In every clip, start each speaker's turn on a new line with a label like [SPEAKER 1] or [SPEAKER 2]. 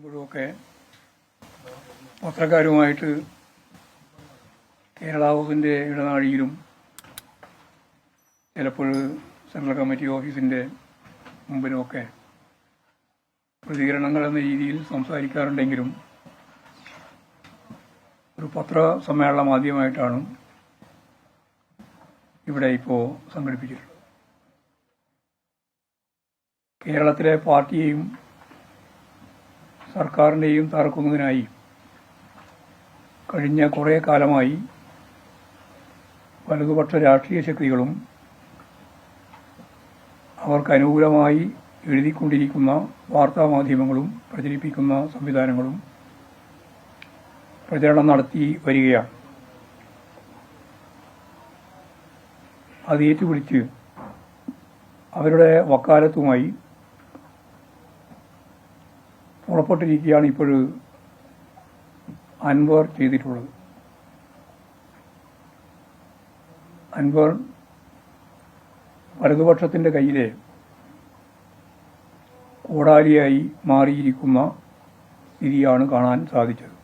[SPEAKER 1] ഇപ്പോഴൊക്കെ പത്രക്കാരുമായിട്ട് കേരള ഹൗസിൻ്റെ ഇടനാഴിയിലും ചിലപ്പോൾ സെൻട്രൽ കമ്മിറ്റി ഓഫീസിൻ്റെ മുമ്പിലുമൊക്കെ പ്രതികരണങ്ങൾ എന്ന രീതിയിൽ സംസാരിക്കാറുണ്ടെങ്കിലും ഒരു പത്രസമ്മേളനം ആദ്യമായിട്ടാണ് ഇവിടെ ഇപ്പോൾ സംഘടിപ്പിച്ചിട്ടുള്ളത്. കേരളത്തിലെ പാർട്ടിയെയും സർക്കാരിനെയും തകർക്കുന്നതിനായി കഴിഞ്ഞ കുറേ കാലമായി വലതുപക്ഷ രാഷ്ട്രീയ ശക്തികളും അവർക്ക് അനുകൂലമായി എഴുതിക്കൊണ്ടിരിക്കുന്ന വാർത്താമാധ്യമങ്ങളും പ്രചരിപ്പിക്കുന്ന സംവിധാനങ്ങളും പ്രചരണം നടത്തി വരികയാണ്. അത് ഏറ്റുപിടിച്ച് അവരുടെ വക്കാലത്തുമായി പുറപ്പെട്ടിരിക്കുകയാണ് ഇപ്പോൾ അൻവർ ചെയ്തിട്ടുള്ളത്. അൻവർ വലതുപക്ഷത്തിൻ്റെ കയ്യിലെ കോടാലിയായി മാറിയിരിക്കുന്ന സ്ഥിതിയാണ് കാണാൻ സാധിച്ചത്.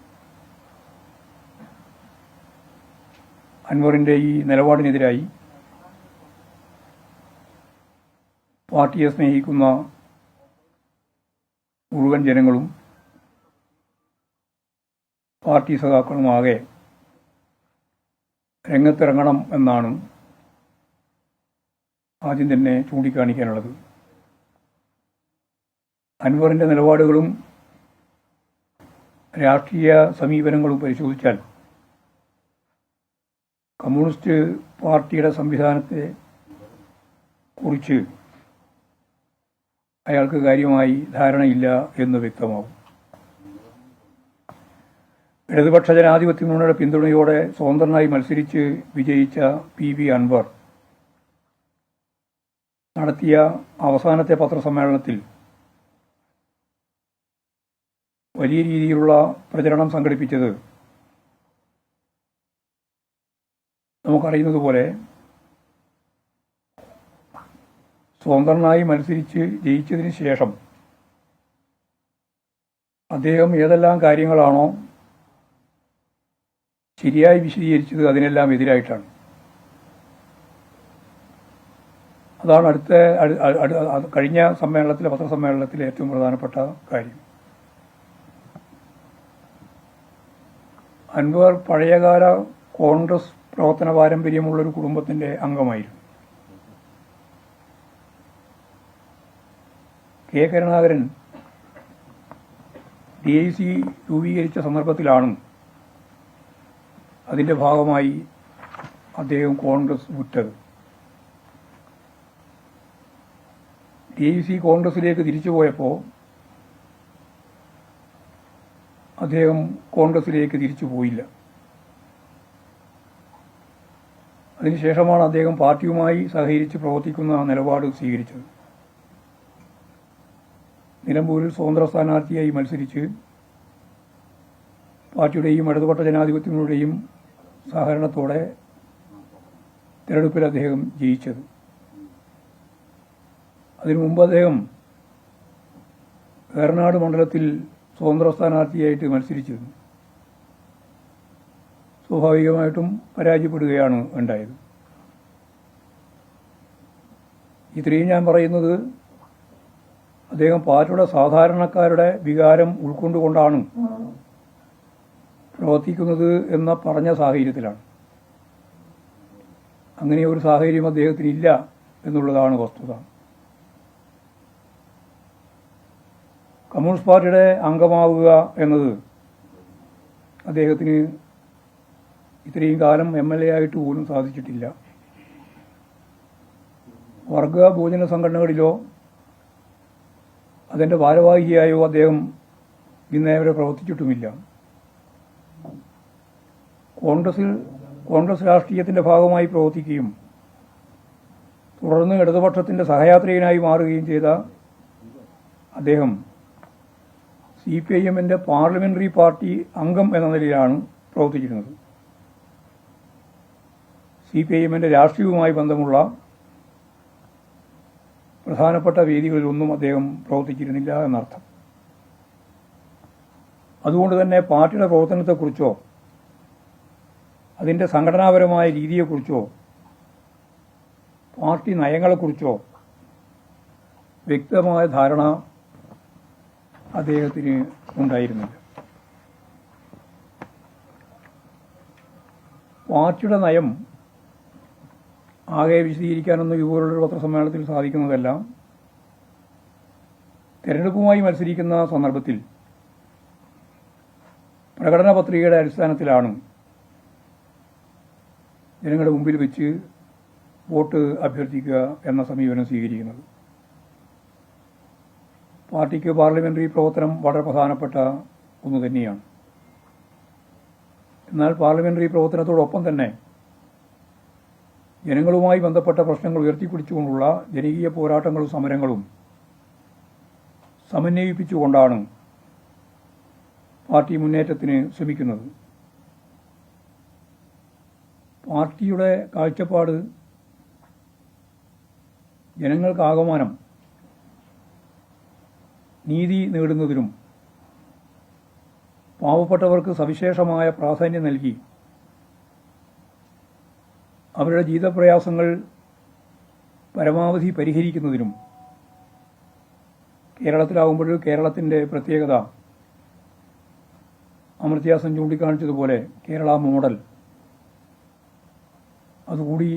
[SPEAKER 1] അൻവറിൻ്റെ ഈ നിലപാടിനെതിരായി പാർട്ടിയെ സ്നേഹിക്കുന്ന മുഴുവൻ ജനങ്ങളും പാർട്ടി സഖാക്കളുമാകെ രംഗത്തിറങ്ങണം എന്നാണ് ആദ്യം തന്നെ ചൂണ്ടിക്കാണിക്കാനുള്ളത്. അൻവറിൻ്റെ നിലപാടുകളും രാഷ്ട്രീയ സമീപനങ്ങളും പരിശോധിച്ചാൽ കമ്മ്യൂണിസ്റ്റ് പാർട്ടിയുടെ സംവിധാനത്തെ കുറിച്ച് അയാൾക്ക് കാര്യമായി ധാരണയില്ല എന്ന് വ്യക്തമാവും. ഇടതുപക്ഷ ജനാധിപത്യ മുന്നണിയുടെ പിന്തുണയോടെ സ്വതന്ത്രനായി മത്സരിച്ച് വിജയിച്ച PV അൻവർ നടത്തിയ അവസാനത്തെ പത്രസമ്മേളനത്തിൽ വലിയ രീതിയിലുള്ള പ്രചരണം സംഘടിപ്പിച്ചത് നമുക്കറിയുന്നതുപോലെ സ്വതന്ത്രനായി മത്സരിച്ച് ജയിച്ചതിന് ശേഷം അദ്ദേഹം ഏതെല്ലാം കാര്യങ്ങളാണോ ശരിയായി വിശദീകരിച്ചത് അതിനെല്ലാം എതിരായിട്ടാണ്. അതാണ് കഴിഞ്ഞ സമ്മേളനത്തിലെ പത്രസമ്മേളനത്തിലെ ഏറ്റവും പ്രധാനപ്പെട്ട കാര്യം. അൻവർ പഴയകാല കോൺഗ്രസ് പ്രവർത്തന പാരമ്പര്യമുള്ളൊരു കുടുംബത്തിന്റെ അംഗമായിരുന്നു. കെ കരുണാകരൻ DIC രൂപീകരിച്ച സന്ദർഭത്തിലാണ് അതിൻ്റെ ഭാഗമായി അദ്ദേഹം കോൺഗ്രസ് വിട്ടത്. DIC കോൺഗ്രസിലേക്ക് തിരിച്ചുപോയപ്പോൾ അദ്ദേഹം കോൺഗ്രസിലേക്ക് തിരിച്ചു പോയില്ല. അതിനുശേഷമാണ് അദ്ദേഹം പാർട്ടിയുമായി സഹകരിച്ച് പ്രവർത്തിക്കുന്ന നിലപാട് സ്വീകരിച്ചത്. നിലമ്പൂരിൽ സ്വതന്ത്ര സ്ഥാനാർത്ഥിയായി മത്സരിച്ച് പാർട്ടിയുടെയും ഇടതുപക്ഷ ജനാധിപത്യങ്ങളുടെയും സഹകരണത്തോടെ തിരഞ്ഞെടുപ്പിൽ അദ്ദേഹം ജയിച്ചത്. അതിനു മുമ്പ് അദ്ദേഹം ഏറനാട് മണ്ഡലത്തിൽ സ്വതന്ത്ര സ്ഥാനാർത്ഥിയായിട്ട് മത്സരിച്ചിരുന്നു. സ്വാഭാവികമായിട്ടും പരാജയപ്പെടുകയാണ് ഉണ്ടായത്. ഇത്രയും ഞാൻ പറയുന്നത് അദ്ദേഹം പാർട്ടിയുടെ സാധാരണക്കാരുടെ വികാരം ഉൾക്കൊണ്ടുകൊണ്ടാണ് പ്രവർത്തിക്കുന്നത് എന്ന പറഞ്ഞ സാഹചര്യത്തിലാണ്. അങ്ങനെ ഒരു സാഹചര്യം അദ്ദേഹത്തിനില്ല എന്നുള്ളതാണ് വസ്തുത. കമ്മ്യൂണിസ്റ്റ് പാർട്ടിയുടെ അംഗമാവുക എന്നത് അദ്ദേഹത്തിന് ഇത്രയും കാലം MLA ആയിട്ട് പോലും സാധിച്ചിട്ടില്ല. വർഗ ഭോജന സംഘടനകളിലോ അതിൻ്റെ ഭാരവാഹിയായോ അദ്ദേഹം ഇന്നേവരെ പ്രവർത്തിച്ചിട്ടുമില്ല. കോൺഗ്രസ് രാഷ്ട്രീയത്തിന്റെ ഭാഗമായി പ്രവർത്തിക്കുകയും തുടർന്ന് ഇടതുപക്ഷത്തിന്റെ സഹയാത്രികനായി മാറുകയും ചെയ്ത അദ്ദേഹം CPIMന്റെ പാർലമെന്ററി പാർട്ടി അംഗം എന്ന നിലയിലാണ് പ്രവർത്തിച്ചിരുന്നത്. CPIMന്റെ രാഷ്ട്രീയവുമായി ബന്ധമുള്ള പ്രധാനപ്പെട്ട വേദികളിലൊന്നും അദ്ദേഹം പ്രവർത്തിച്ചിരുന്നില്ല എന്നർത്ഥം. അതുകൊണ്ട് തന്നെ പാർട്ടിയുടെ പ്രവർത്തനത്തെക്കുറിച്ചോ അതിൻ്റെ സംഘടനാപരമായ രീതിയെക്കുറിച്ചോ പാർട്ടി നയങ്ങളെക്കുറിച്ചോ വ്യക്തമായ ധാരണ അദ്ദേഹത്തിന് ഉണ്ടായിരുന്നില്ല. പാർട്ടിയുടെ നയം ആകെ വിശദീകരിക്കാനൊന്നും ഇതുപോലുള്ളൊരു പത്രസമ്മേളനത്തിൽ സാധിക്കുന്നതല്ല. തെരഞ്ഞെടുപ്പുമായി മത്സരിക്കുന്ന സന്ദർഭത്തിൽ പ്രകടന പത്രികയുടെ അടിസ്ഥാനത്തിലാണ് ജനങ്ങളുടെ മുമ്പിൽ വെച്ച് വോട്ട് അഭ്യർത്ഥിക്കുക എന്ന സമീപനം സ്വീകരിക്കുന്നത്. പാർട്ടിക്ക് പാർലമെന്ററി പ്രവർത്തനം വളരെ പ്രധാനപ്പെട്ട ഒന്ന് തന്നെയാണ്. എന്നാൽ പാർലമെന്ററി പ്രവർത്തനത്തോടൊപ്പം തന്നെ ജനങ്ങളുമായി ബന്ധപ്പെട്ട പ്രശ്നങ്ങൾ ഉയർത്തിപ്പിടിച്ചുകൊണ്ടുള്ള ജനകീയ പോരാട്ടങ്ങളും സമരങ്ങളും സമന്വയിപ്പിച്ചുകൊണ്ടാണ് പാർട്ടി മുന്നേറ്റത്തിന് ശ്രമിക്കുന്നത്. പാർട്ടിയുടെ കാഴ്ചപ്പാട് ജനങ്ങൾക്കാകമാനം നീതി നേടുന്നതിനും പാവപ്പെട്ടവർക്ക് സവിശേഷമായ പ്രാധാന്യം നൽകി അവരുടെ ജീവിതപ്രയാസങ്ങൾ പരമാവധി പരിഹരിക്കുന്നതിനും കേരളത്തിലാകുമ്പോൾ കേരളത്തിൻ്റെ പ്രത്യേകത അമർത്യാസൻ ചൂണ്ടിക്കാണിച്ചതുപോലെ കേരള മോഡൽ അതുകൂടി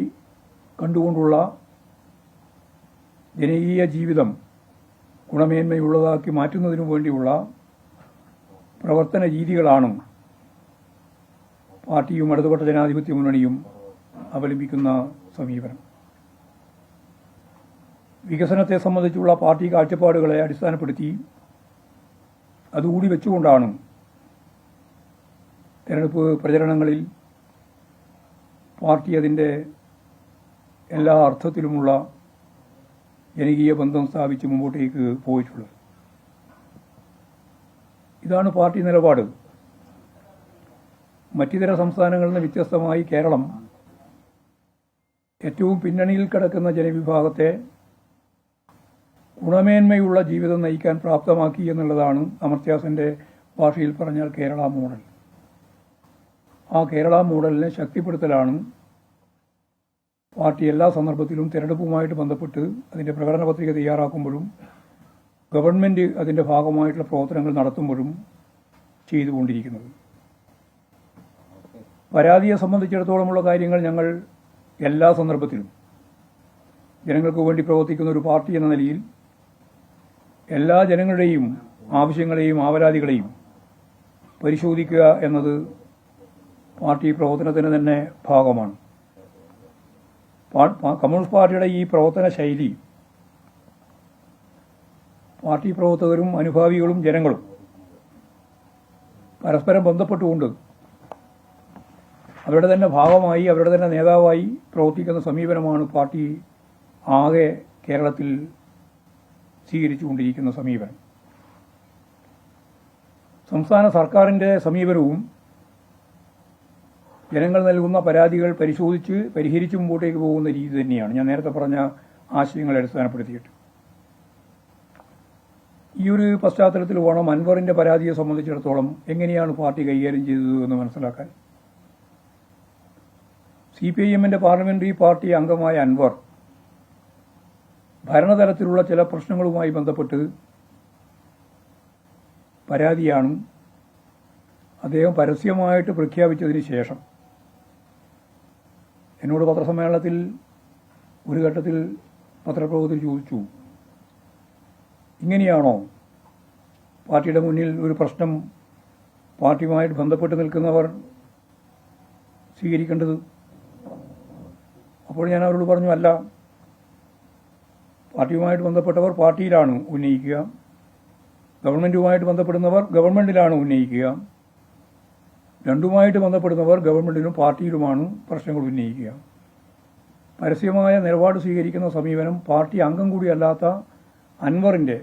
[SPEAKER 1] കണ്ടുകൊണ്ടുള്ള ജനകീയ ജീവിതം ഗുണമേന്മയുള്ളതാക്കി മാറ്റുന്നതിനു വേണ്ടിയുള്ള പ്രവർത്തന രീതികളാണ് പാർട്ടിയും ഇടതുപക്ഷ ജനാധിപത്യ മുന്നണിയും അവലംബിക്കുന്ന സമീപനം. വികസനത്തെ സംബന്ധിച്ചുള്ള പാർട്ടി കാഴ്ചപ്പാടുകളെ അടിസ്ഥാനപ്പെടുത്തി അതുകൂടി വെച്ചുകൊണ്ടാണ് തെരഞ്ഞെടുപ്പ് പ്രചരണങ്ങളിൽ പാർട്ടി അതിൻ്റെ എല്ലാ അർത്ഥത്തിലുമുള്ള ജനകീയ ബന്ധം സ്ഥാപിച്ച് മുമ്പോട്ടേക്ക് പോയിട്ടുള്ളത്. ഇതാണ് പാർട്ടി നിലപാട്. മറ്റിതര സംസ്ഥാനങ്ങളിൽ നിന്ന് വ്യത്യസ്തമായി കേരളം ഏറ്റവും പിന്നണിയിൽ കിടക്കുന്ന ജനവിഭാഗത്തെ ഗുണമേന്മയുള്ള ജീവിതം നയിക്കാൻ പ്രാപ്തമാക്കി എന്നുള്ളതാണ് അമർത്യാസന്റെ ഭാഷയിൽ പറഞ്ഞാൽ കേരള മോഡൽ. ആ കേരള മോഡലിനെ ശക്തിപ്പെടുത്തലാണ് പാർട്ടി എല്ലാ സന്ദർഭത്തിലും തെരഞ്ഞെടുപ്പുമായിട്ട് ബന്ധപ്പെട്ട് അതിൻ്റെ പ്രകടന പത്രിക തയ്യാറാക്കുമ്പോഴും ഗവൺമെൻറ് അതിൻ്റെ ഭാഗമായിട്ടുള്ള പ്രവർത്തനങ്ങൾ നടത്തുമ്പോഴും ചെയ്തുകൊണ്ടിരിക്കുന്നത്. പരാതിയെ സംബന്ധിച്ചിടത്തോളമുള്ള കാര്യങ്ങൾ ഞങ്ങൾ എല്ലാ സന്ദർഭത്തിലും ജനങ്ങൾക്ക് വേണ്ടി പ്രവർത്തിക്കുന്ന ഒരു പാർട്ടി എന്ന നിലയിൽ എല്ലാ ജനങ്ങളുടെയും ആവശ്യങ്ങളെയും ആവലാതികളെയും പരിശോധിക്കുക എന്നത് പാർട്ടി പ്രവർത്തനത്തിന് തന്നെ ഭാഗമാണ്. കമ്മ്യൂണിസ്റ്റ് പാർട്ടിയുടെ ഈ പ്രവർത്തന ശൈലി പാർട്ടി പ്രവർത്തകരും അനുഭാവികളും ജനങ്ങളും പരസ്പരം ബന്ധപ്പെട്ടുകൊണ്ട് അവരുടെ തന്നെ ഭാഗമായി അവരുടെ തന്നെ നേതാവായി പ്രവർത്തിക്കുന്ന സമീപനമാണ് പാർട്ടി ആകെ കേരളത്തിൽ സ്വീകരിച്ചുകൊണ്ടിരിക്കുന്ന സമീപനം. സംസ്ഥാന സർക്കാരിൻ്റെ സമീപനവും ജനങ്ങൾ നൽകുന്ന പരാതികൾ പരിശോധിച്ച് പരിഹരിച്ച് മുമ്പോട്ടേക്ക് പോകുന്ന രീതി തന്നെയാണ് ഞാൻ നേരത്തെ പറഞ്ഞ ആശയങ്ങളെ അടിസ്ഥാനപ്പെടുത്തിയിട്ട്. ഈ ഒരു പശ്ചാത്തലത്തിൽ വേണം അൻവറിന്റെ പരാതിയെ സംബന്ധിച്ചിടത്തോളം എങ്ങനെയാണ് പാർട്ടി കൈകാര്യം ചെയ്തത് എന്ന് മനസ്സിലാക്കാൻ. CPIMന്റെ പാർലമെന്ററി പാർട്ടി അംഗമായ അൻവർ ഭരണതലത്തിലുള്ള ചില പ്രശ്നങ്ങളുമായി ബന്ധപ്പെട്ട് പരാതിയാണ് അദ്ദേഹം പരസ്യമായിട്ട് പ്രഖ്യാപിച്ചതിന് ശേഷം എന്നോട് പത്രസമ്മേളനത്തിൽ ഒരു ഘട്ടത്തിൽ പത്രപ്രവർത്തകർ ചോദിച്ചു, ഇങ്ങനെയാണോ പാർട്ടിയുടെ മുന്നിൽ ഒരു പ്രശ്നം പാർട്ടിയുമായിട്ട് ബന്ധപ്പെട്ട് നിൽക്കുന്നവർ സ്വീകരിക്കേണ്ടത്? അപ്പോൾ ഞാൻ അവരോട് പറഞ്ഞു, അല്ല, പാർട്ടിയുമായിട്ട് ബന്ധപ്പെട്ടവർ പാർട്ടിയിലാണ് ഉന്നയിക്കുക, ഗവൺമെന്റുമായിട്ട് ബന്ധപ്പെടുന്നവർ ഗവൺമെന്റിലാണ് ഉന്നയിക്കുക, രണ്ടുമായിട്ട് ബന്ധപ്പെടുന്നവർ ഗവൺമെന്റിലും പാർട്ടിയിലുമാണ് പ്രശ്നങ്ങൾ ഉന്നയിക്കുക. പരസ്യമായ നിലപാട് സ്വീകരിക്കുന്ന സമീപനം പാർട്ടി അംഗം കൂടിയല്ലാത്ത അൻവറിന്റെ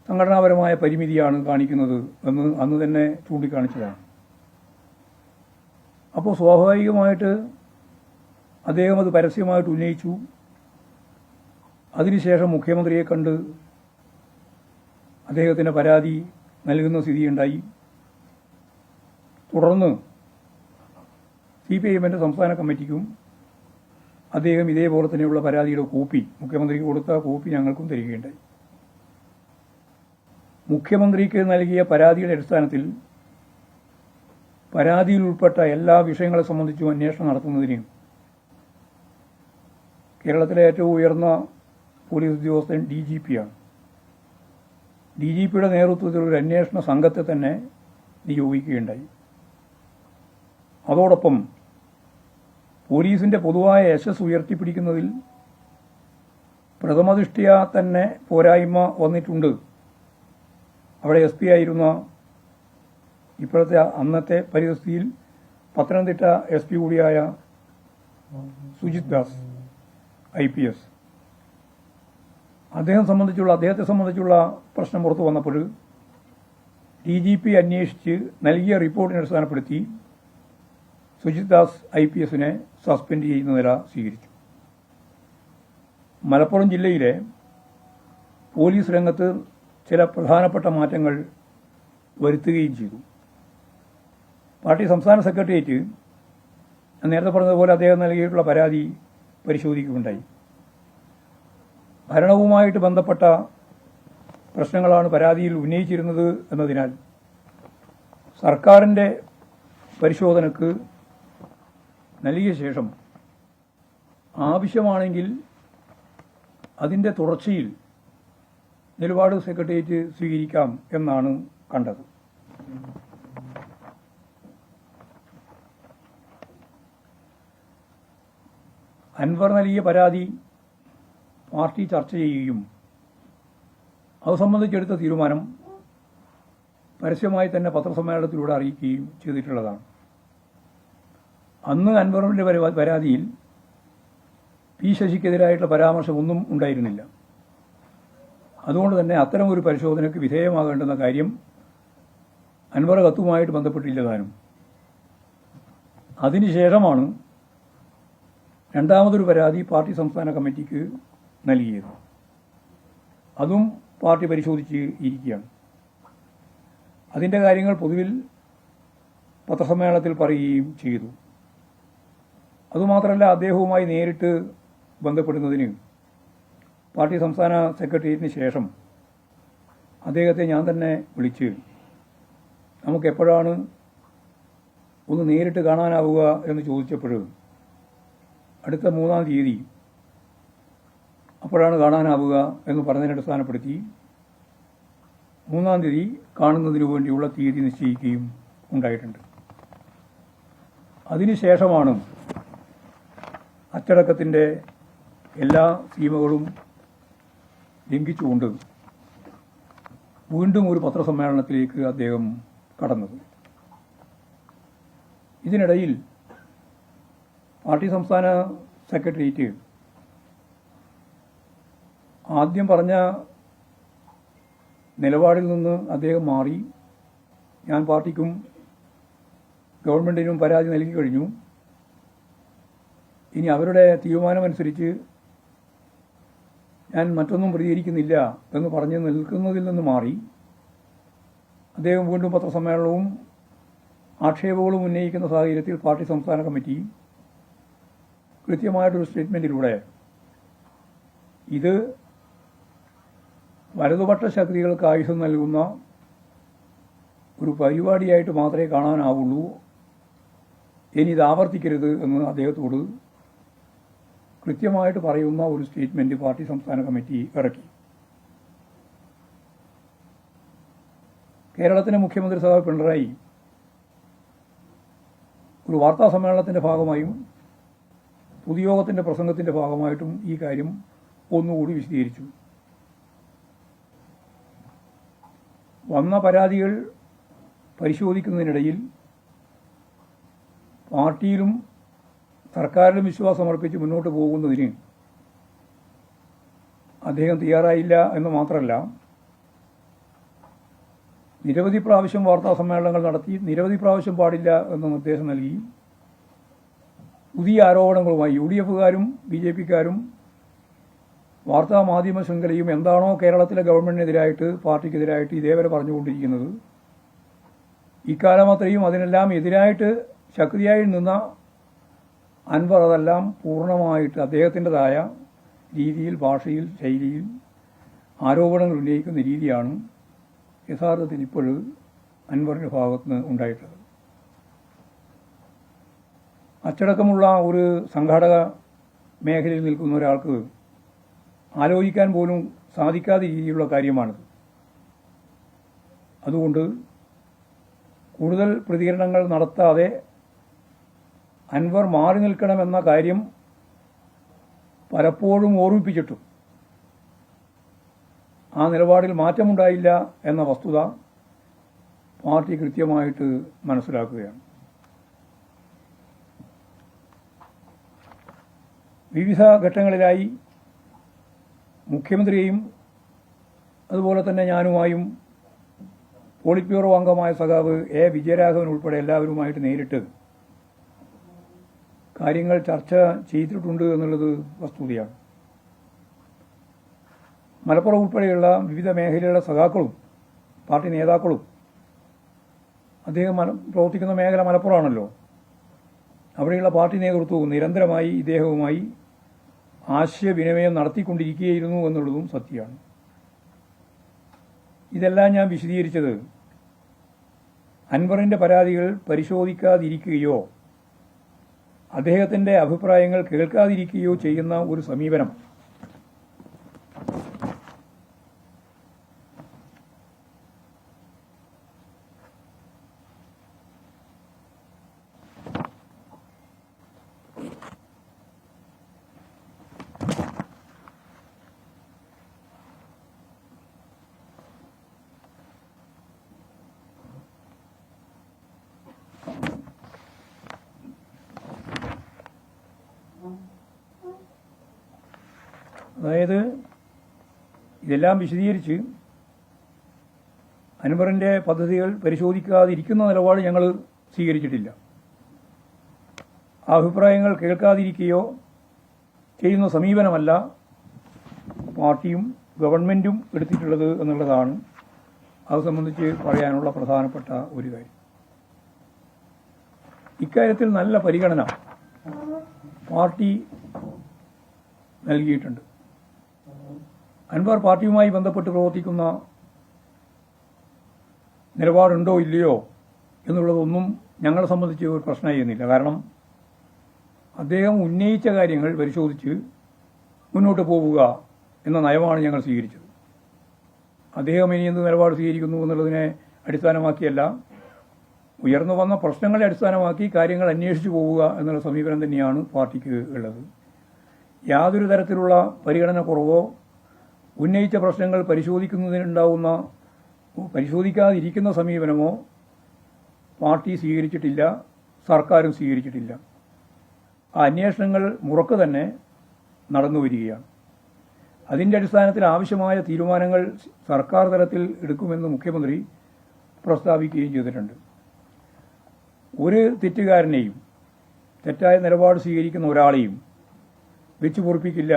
[SPEAKER 1] സംഘടനാപരമായ പരിമിതിയാണ് കാണിക്കുന്നത് എന്ന് അന്ന് തന്നെ ചൂണ്ടിക്കാണിച്ചതാണ്. അപ്പോൾ സ്വാഭാവികമായിട്ട് അദ്ദേഹം അത് പരസ്യമായിട്ട് ഉന്നയിച്ചു. അതിനുശേഷം മുഖ്യമന്ത്രിയെ കണ്ട് അദ്ദേഹത്തിന് പരാതി നൽകുന്ന സ്ഥിതിയുണ്ടായി. തുടർന്ന് CPIMന്റെ സംസ്ഥാന കമ്മിറ്റിക്കും അദ്ദേഹം ഇതേപോലെ തന്നെയുള്ള പരാതിയുടെ കോപ്പി മുഖ്യമന്ത്രിക്ക് കൊടുത്ത കോപ്പി ഞങ്ങൾക്കും തരികയുണ്ടായി. മുഖ്യമന്ത്രിക്ക് നൽകിയ പരാതിയുടെ അടിസ്ഥാനത്തിൽ പരാതിയിൽ ഉൾപ്പെട്ട എല്ലാ വിഷയങ്ങളെ സംബന്ധിച്ചും അന്വേഷണം നടത്തുന്നതിന് കേരളത്തിലെ ഏറ്റവും ഉയർന്ന പോലീസ് ഉദ്യോഗസ്ഥൻ DGP-യാണ്. DGP-യുടെ നേതൃത്വത്തിൽ ഒരു അന്വേഷണ സംഘത്തെ തന്നെ നിയോഗിക്കുകയുണ്ടായി. അതോടൊപ്പം പോലീസിന്റെ പൊതുവായ യശസ് ഉയർത്തിപ്പിടിക്കുന്നതിൽ പ്രഥമദൃഷ്ട്യാ തന്നെ പോരായ്മ വന്നിട്ടുണ്ട്. അവിടെ SP ആയിരുന്ന ഇപ്പോഴത്തെ അന്നത്തെ പരിസ്ഥിതിയിൽ പത്തനംതിട്ട SP കൂടിയായ സുജിത് ദാസ് IPS അദ്ദേഹത്തെ സംബന്ധിച്ചുള്ള പ്രശ്നം പുറത്തു വന്നപ്പോൾ DGP അന്വേഷിച്ച് നൽകിയ റിപ്പോർട്ടിനെ അടിസ്ഥാനപ്പെടുത്തി സുജിത് ദാസ് IPSനെ സസ്പെൻഡ് ചെയ്യുന്ന നില സ്വീകരിച്ചു. മലപ്പുറം ജില്ലയിലെ പോലീസ് രംഗത്ത് ചില പ്രധാനപ്പെട്ട മാറ്റങ്ങൾ വരുത്തുകയും ചെയ്തു. പാർട്ടി സംസ്ഥാന സെക്രട്ടേറിയറ്റ് നേരത്തെ പറഞ്ഞതുപോലെ അദ്ദേഹം നൽകിയിട്ടുള്ള പരാതി പരിശോധിക്കുകയുണ്ടായി. ഭരണവുമായിട്ട് ബന്ധപ്പെട്ട പ്രശ്നങ്ങളാണ് പരാതിയിൽ ഉന്നയിച്ചിരുന്നത് എന്നതിനാൽ സർക്കാരിന്റെ പരിശോധനയ്ക്ക് നൽകിയ ശേഷം ആവശ്യമാണെങ്കിൽ അതിന്റെ തുടർച്ചയിൽ നിലപാട് സെക്രട്ടേറിയറ്റ് സ്വീകരിക്കാം എന്നാണ് കണ്ടത്. അൻവർ നൽകിയ പരാതി പാർട്ടി ചർച്ച ചെയ്യുകയും അത് സംബന്ധിച്ചെടുത്ത തീരുമാനം പരസ്യമായി തന്നെ പത്രസമ്മേളനത്തിലൂടെ അറിയിക്കുകയും ചെയ്തിട്ടുള്ളതാണ്. അന്ന് അൻവറിന്റെ പരാതിയിൽ P. ശശിക്കെതിരായിട്ടുള്ള പരാമർശമൊന്നും ഉണ്ടായിരുന്നില്ല. അതുകൊണ്ട് തന്നെ അത്തരം ഒരു പരിശോധനയ്ക്ക് വിധേയമാകേണ്ടുന്ന കാര്യം അൻവർ കത്തുമായിട്ട് ബന്ധപ്പെട്ടില്ലതാനും. അതിനുശേഷമാണ് രണ്ടാമതൊരു പരാതി പാർട്ടി സംസ്ഥാന കമ്മിറ്റിക്ക് നൽകിയത്. അതും പാർട്ടി പരിശോധിച്ച് ഇരിക്കുകയാണ്. അതിന്റെ കാര്യങ്ങൾ പൊതുവിൽ പത്രസമ്മേളനത്തിൽ പറയുകയും ചെയ്തു. അതുമാത്രമല്ല, അദ്ദേഹവുമായി നേരിട്ട് ബന്ധപ്പെടുന്നതിന് പാർട്ടി സംസ്ഥാന സെക്രട്ടേറിയറ്റിന് ശേഷം അദ്ദേഹത്തെ ഞാൻ തന്നെ വിളിച്ച് നമുക്ക് എപ്പോഴാണ് ഒന്ന് നേരിട്ട് കാണാനാവുക എന്ന് ചോദിച്ചപ്പോൾ അടുത്ത 3-ാം തീയതി അപ്പോഴാണ് കാണാനാവുക എന്ന് പറഞ്ഞതിനെ അടിസ്ഥാനപ്പെടുത്തി 3-ാം തീയതി കാണുന്നതിനു വേണ്ടിയുള്ള തീയതി നിശ്ചയിക്കുകയും ഉണ്ടായിട്ടുണ്ട്. അതിനുശേഷമാണ് അച്ചടക്കത്തിന്റെ എല്ലാ സീമകളും ലംഘിച്ചുകൊണ്ട് വീണ്ടും ഒരു പത്രസമ്മേളനത്തിലേക്ക് അദ്ദേഹം കടന്നത്. ഇതിനിടയിൽ പാർട്ടി സംസ്ഥാന സെക്രട്ടേറിയറ്റ് ആദ്യം പറഞ്ഞ നിലപാടിൽ നിന്ന് അദ്ദേഹം മാറി ഞാൻ പാർട്ടിക്കും ഗവൺമെന്റിനും പരാതി നൽകി കഴിഞ്ഞു, ഇനി അവരുടെ തീരുമാനമനുസരിച്ച് ഞാൻ മറ്റൊന്നും പ്രതികരിക്കുന്നില്ല എന്ന് പറഞ്ഞ് നിൽക്കുന്നതിൽ നിന്ന് മാറി അദ്ദേഹം വീണ്ടും പത്രസമ്മേളനവും ആക്ഷേപങ്ങളും ഉന്നയിക്കുന്ന സാഹചര്യത്തിൽ പാർട്ടി സംസ്ഥാന കമ്മിറ്റി കൃത്യമായിട്ടൊരു സ്റ്റേറ്റ്മെന്റിലൂടെ ഇത് വലതുപക്ഷ ശക്തികൾക്ക് ആയുധം നൽകുന്ന ഒരു പരിപാടിയായിട്ട് മാത്രമേ കാണാനാവുള്ളൂ, ഇനി ഇത് ആവർത്തിക്കരുത് എന്ന് അദ്ദേഹത്തോട് കൃത്യമായിട്ട് പറയുന്ന ഒരു സ്റ്റേറ്റ്മെന്റ് പാർട്ടി സംസ്ഥാന കമ്മിറ്റി ഇറക്കി. കേരളത്തിലെ മുഖ്യമന്ത്രി സഹാബ് പിണറായി ഒരു വാർത്താ സമ്മേളനത്തിന്റെ ഭാഗമായും പൊതുയോഗത്തിന്റെ പ്രസംഗത്തിന്റെ ഭാഗമായിട്ടും ഈ കാര്യം ഒന്നുകൂടി വിശദീകരിച്ചു. വന്ന പരാതികൾ പരിശോധിക്കുന്നതിനിടയിൽ പാർട്ടിയിലും സർക്കാരിലും വിശ്വാസം അർപ്പിച്ച് മുന്നോട്ട് പോകുന്നതിന് അദ്ദേഹം തയ്യാറായില്ല എന്ന് മാത്രമല്ല, നിരവധി പ്രാവശ്യം വാർത്താ സമ്മേളനങ്ങൾ നടത്തി നിരവധി പ്രാവശ്യം പാടില്ല എന്ന നിർദ്ദേശം നൽകി പുതിയ ആരോപണങ്ങളുമായി UDF-കാരും BJP-ക്കാരും വാർത്താ മാധ്യമ ശൃംഖലയും എന്താണോ കേരളത്തിലെ ഗവൺമെന്റിനെതിരായിട്ട് പാർട്ടിക്കെതിരായിട്ട് ഇതേവരെ പറഞ്ഞുകൊണ്ടിരിക്കുന്നത് ഇക്കാലം അത്രയും അതിനെല്ലാം എതിരായിട്ട് ശക്തിയായി നിന്ന അൻവർ അതെല്ലാം പൂർണ്ണമായിട്ട് അദ്ദേഹത്തിൻ്റെതായ രീതിയിൽ, ഭാഷയിൽ, ശൈലിയിൽ ആരോപണങ്ങൾ ഉന്നയിക്കുന്ന രീതിയാണ് യഥാർത്ഥത്തിൽ ഇപ്പോഴും അൻവറിൻ്റെ ഭാഗത്ത് നിന്ന് ഉണ്ടായിട്ടുള്ളത്. അച്ചടക്കമുള്ള ഒരു സംഘാടക മേഖലയിൽ നിൽക്കുന്ന ഒരാൾക്ക് ആലോചിക്കാൻ പോലും സാധിക്കാത്ത രീതിയിലുള്ള കാര്യമാണിത്. അതുകൊണ്ട് കൂടുതൽ പ്രതികരണങ്ങൾ നടത്താതെ അൻവർ മാറി നിൽക്കണമെന്ന കാര്യം പലപ്പോഴും ഓർമ്മിപ്പിച്ചിട്ടും ആ നിലപാടിൽ മാറ്റമുണ്ടായില്ല എന്ന വസ്തുത പാർട്ടി കൃത്യമായിട്ട് മനസ്സിലാക്കുകയാണ്. വിവിധ ഘട്ടങ്ങളിലായി മുഖ്യമന്ത്രിയെയും അതുപോലെ തന്നെ ഞാനുമായും പോളിറ്റ് ബ്യൂറോ അംഗമായ സഖാവ് എ വിജയരാഘവൻ ഉൾപ്പെടെ എല്ലാവരുമായിട്ട് നേരിട്ട് കാര്യങ്ങൾ ചർച്ച ചെയ്തിട്ടുണ്ട് എന്നുള്ളത് വസ്തുതയാണ്. മലപ്പുറം ഉൾപ്പെടെയുള്ള വിവിധ മേഖലയിലുള്ള സഖാക്കളും പാർട്ടി നേതാക്കളും, അദ്ദേഹം പ്രവർത്തിക്കുന്ന മേഖല മലപ്പുറമാണല്ലോ, അവിടെയുള്ള പാർട്ടി നേതൃത്വവും നിരന്തരമായി ഇദ്ദേഹവുമായി ആശയവിനിമയം നടത്തിക്കൊണ്ടിരിക്കുകയായിരുന്നു എന്നുള്ളതും സത്യമാണ്. ഇതെല്ലാം ഞാൻ വിശദീകരിച്ചത് അൻവറിന്റെ പരാതികൾ പരിശോധിക്കാതിരിക്കുകയോ അദ്ദേഹത്തിന്റെ അഭിപ്രായങ്ങൾ കേൾക്കാതിരിക്കുകയോ ചെയ്യുന്ന ഒരു സമീപനം അതായത് ഇതെല്ലാം വിശദീകരിച്ച് അൻവറിന്റെ പദ്ധതികൾ പരിശോധിക്കാതിരിക്കുന്ന നിലപാട് ഞങ്ങൾ സ്വീകരിച്ചിട്ടില്ല. ആ അഭിപ്രായങ്ങൾ കേൾക്കാതിരിക്കുകയോ ചെയ്യുന്ന സമീപനമല്ല പാർട്ടിയും ഗവൺമെന്റും എടുത്തിട്ടുള്ളത് എന്നുള്ളതാണ് അത് സംബന്ധിച്ച് പറയാനുള്ള പ്രധാനപ്പെട്ട ഒരു കാര്യം. ഇക്കാര്യത്തിൽ നല്ല പരിഗണന പാർട്ടി നൽകിയിട്ടുണ്ട്. അൻവർ പാർട്ടിയുമായി ബന്ധപ്പെട്ട് പ്രവർത്തിക്കുന്ന നിലപാടുണ്ടോ ഇല്ലയോ എന്നുള്ളതൊന്നും ഞങ്ങളെ സംബന്ധിച്ച് ഒരു പ്രശ്നമായിരുന്നില്ല. കാരണം അദ്ദേഹം ഉന്നയിച്ച കാര്യങ്ങൾ പരിശോധിച്ച് മുന്നോട്ട് പോവുക എന്ന നയമാണ് ഞങ്ങൾ സ്വീകരിച്ചത്. അദ്ദേഹം ഇനി എന്ത് നിലപാട് സ്വീകരിക്കുന്നു എന്നുള്ളതിനെ അടിസ്ഥാനമാക്കിയല്ല, ഉയർന്നു വന്ന പ്രശ്നങ്ങളെ അടിസ്ഥാനമാക്കി കാര്യങ്ങൾ അന്വേഷിച്ചു പോവുക എന്നുള്ള സമീപനം തന്നെയാണ് പാർട്ടിക്ക് ഉള്ളത്. യാതൊരു തരത്തിലുള്ള പരിഗണന കുറവോ ഉന്നയിച്ച പ്രശ്നങ്ങൾ പരിശോധിക്കാതിരിക്കുന്ന സമീപനമോ പാർട്ടി സ്വീകരിച്ചിട്ടില്ല, സർക്കാരും സ്വീകരിച്ചിട്ടില്ല. ആ അന്വേഷണങ്ങൾ മുറക്ക് തന്നെ നടന്നു വരികയാണ്. അതിന്റെ അടിസ്ഥാനത്തിൽ ആവശ്യമായ തീരുമാനങ്ങൾ സർക്കാർ തലത്തിൽ എടുക്കുമെന്ന് മുഖ്യമന്ത്രി പ്രസ്താവിക്കുകയും ചെയ്തിട്ടുണ്ട്. ഒരു തെറ്റുകാരനെയും തെറ്റായ നിലപാട് സ്വീകരിക്കുന്ന ഒരാളെയും വെച്ചു പൊറുപ്പിക്കില്ല,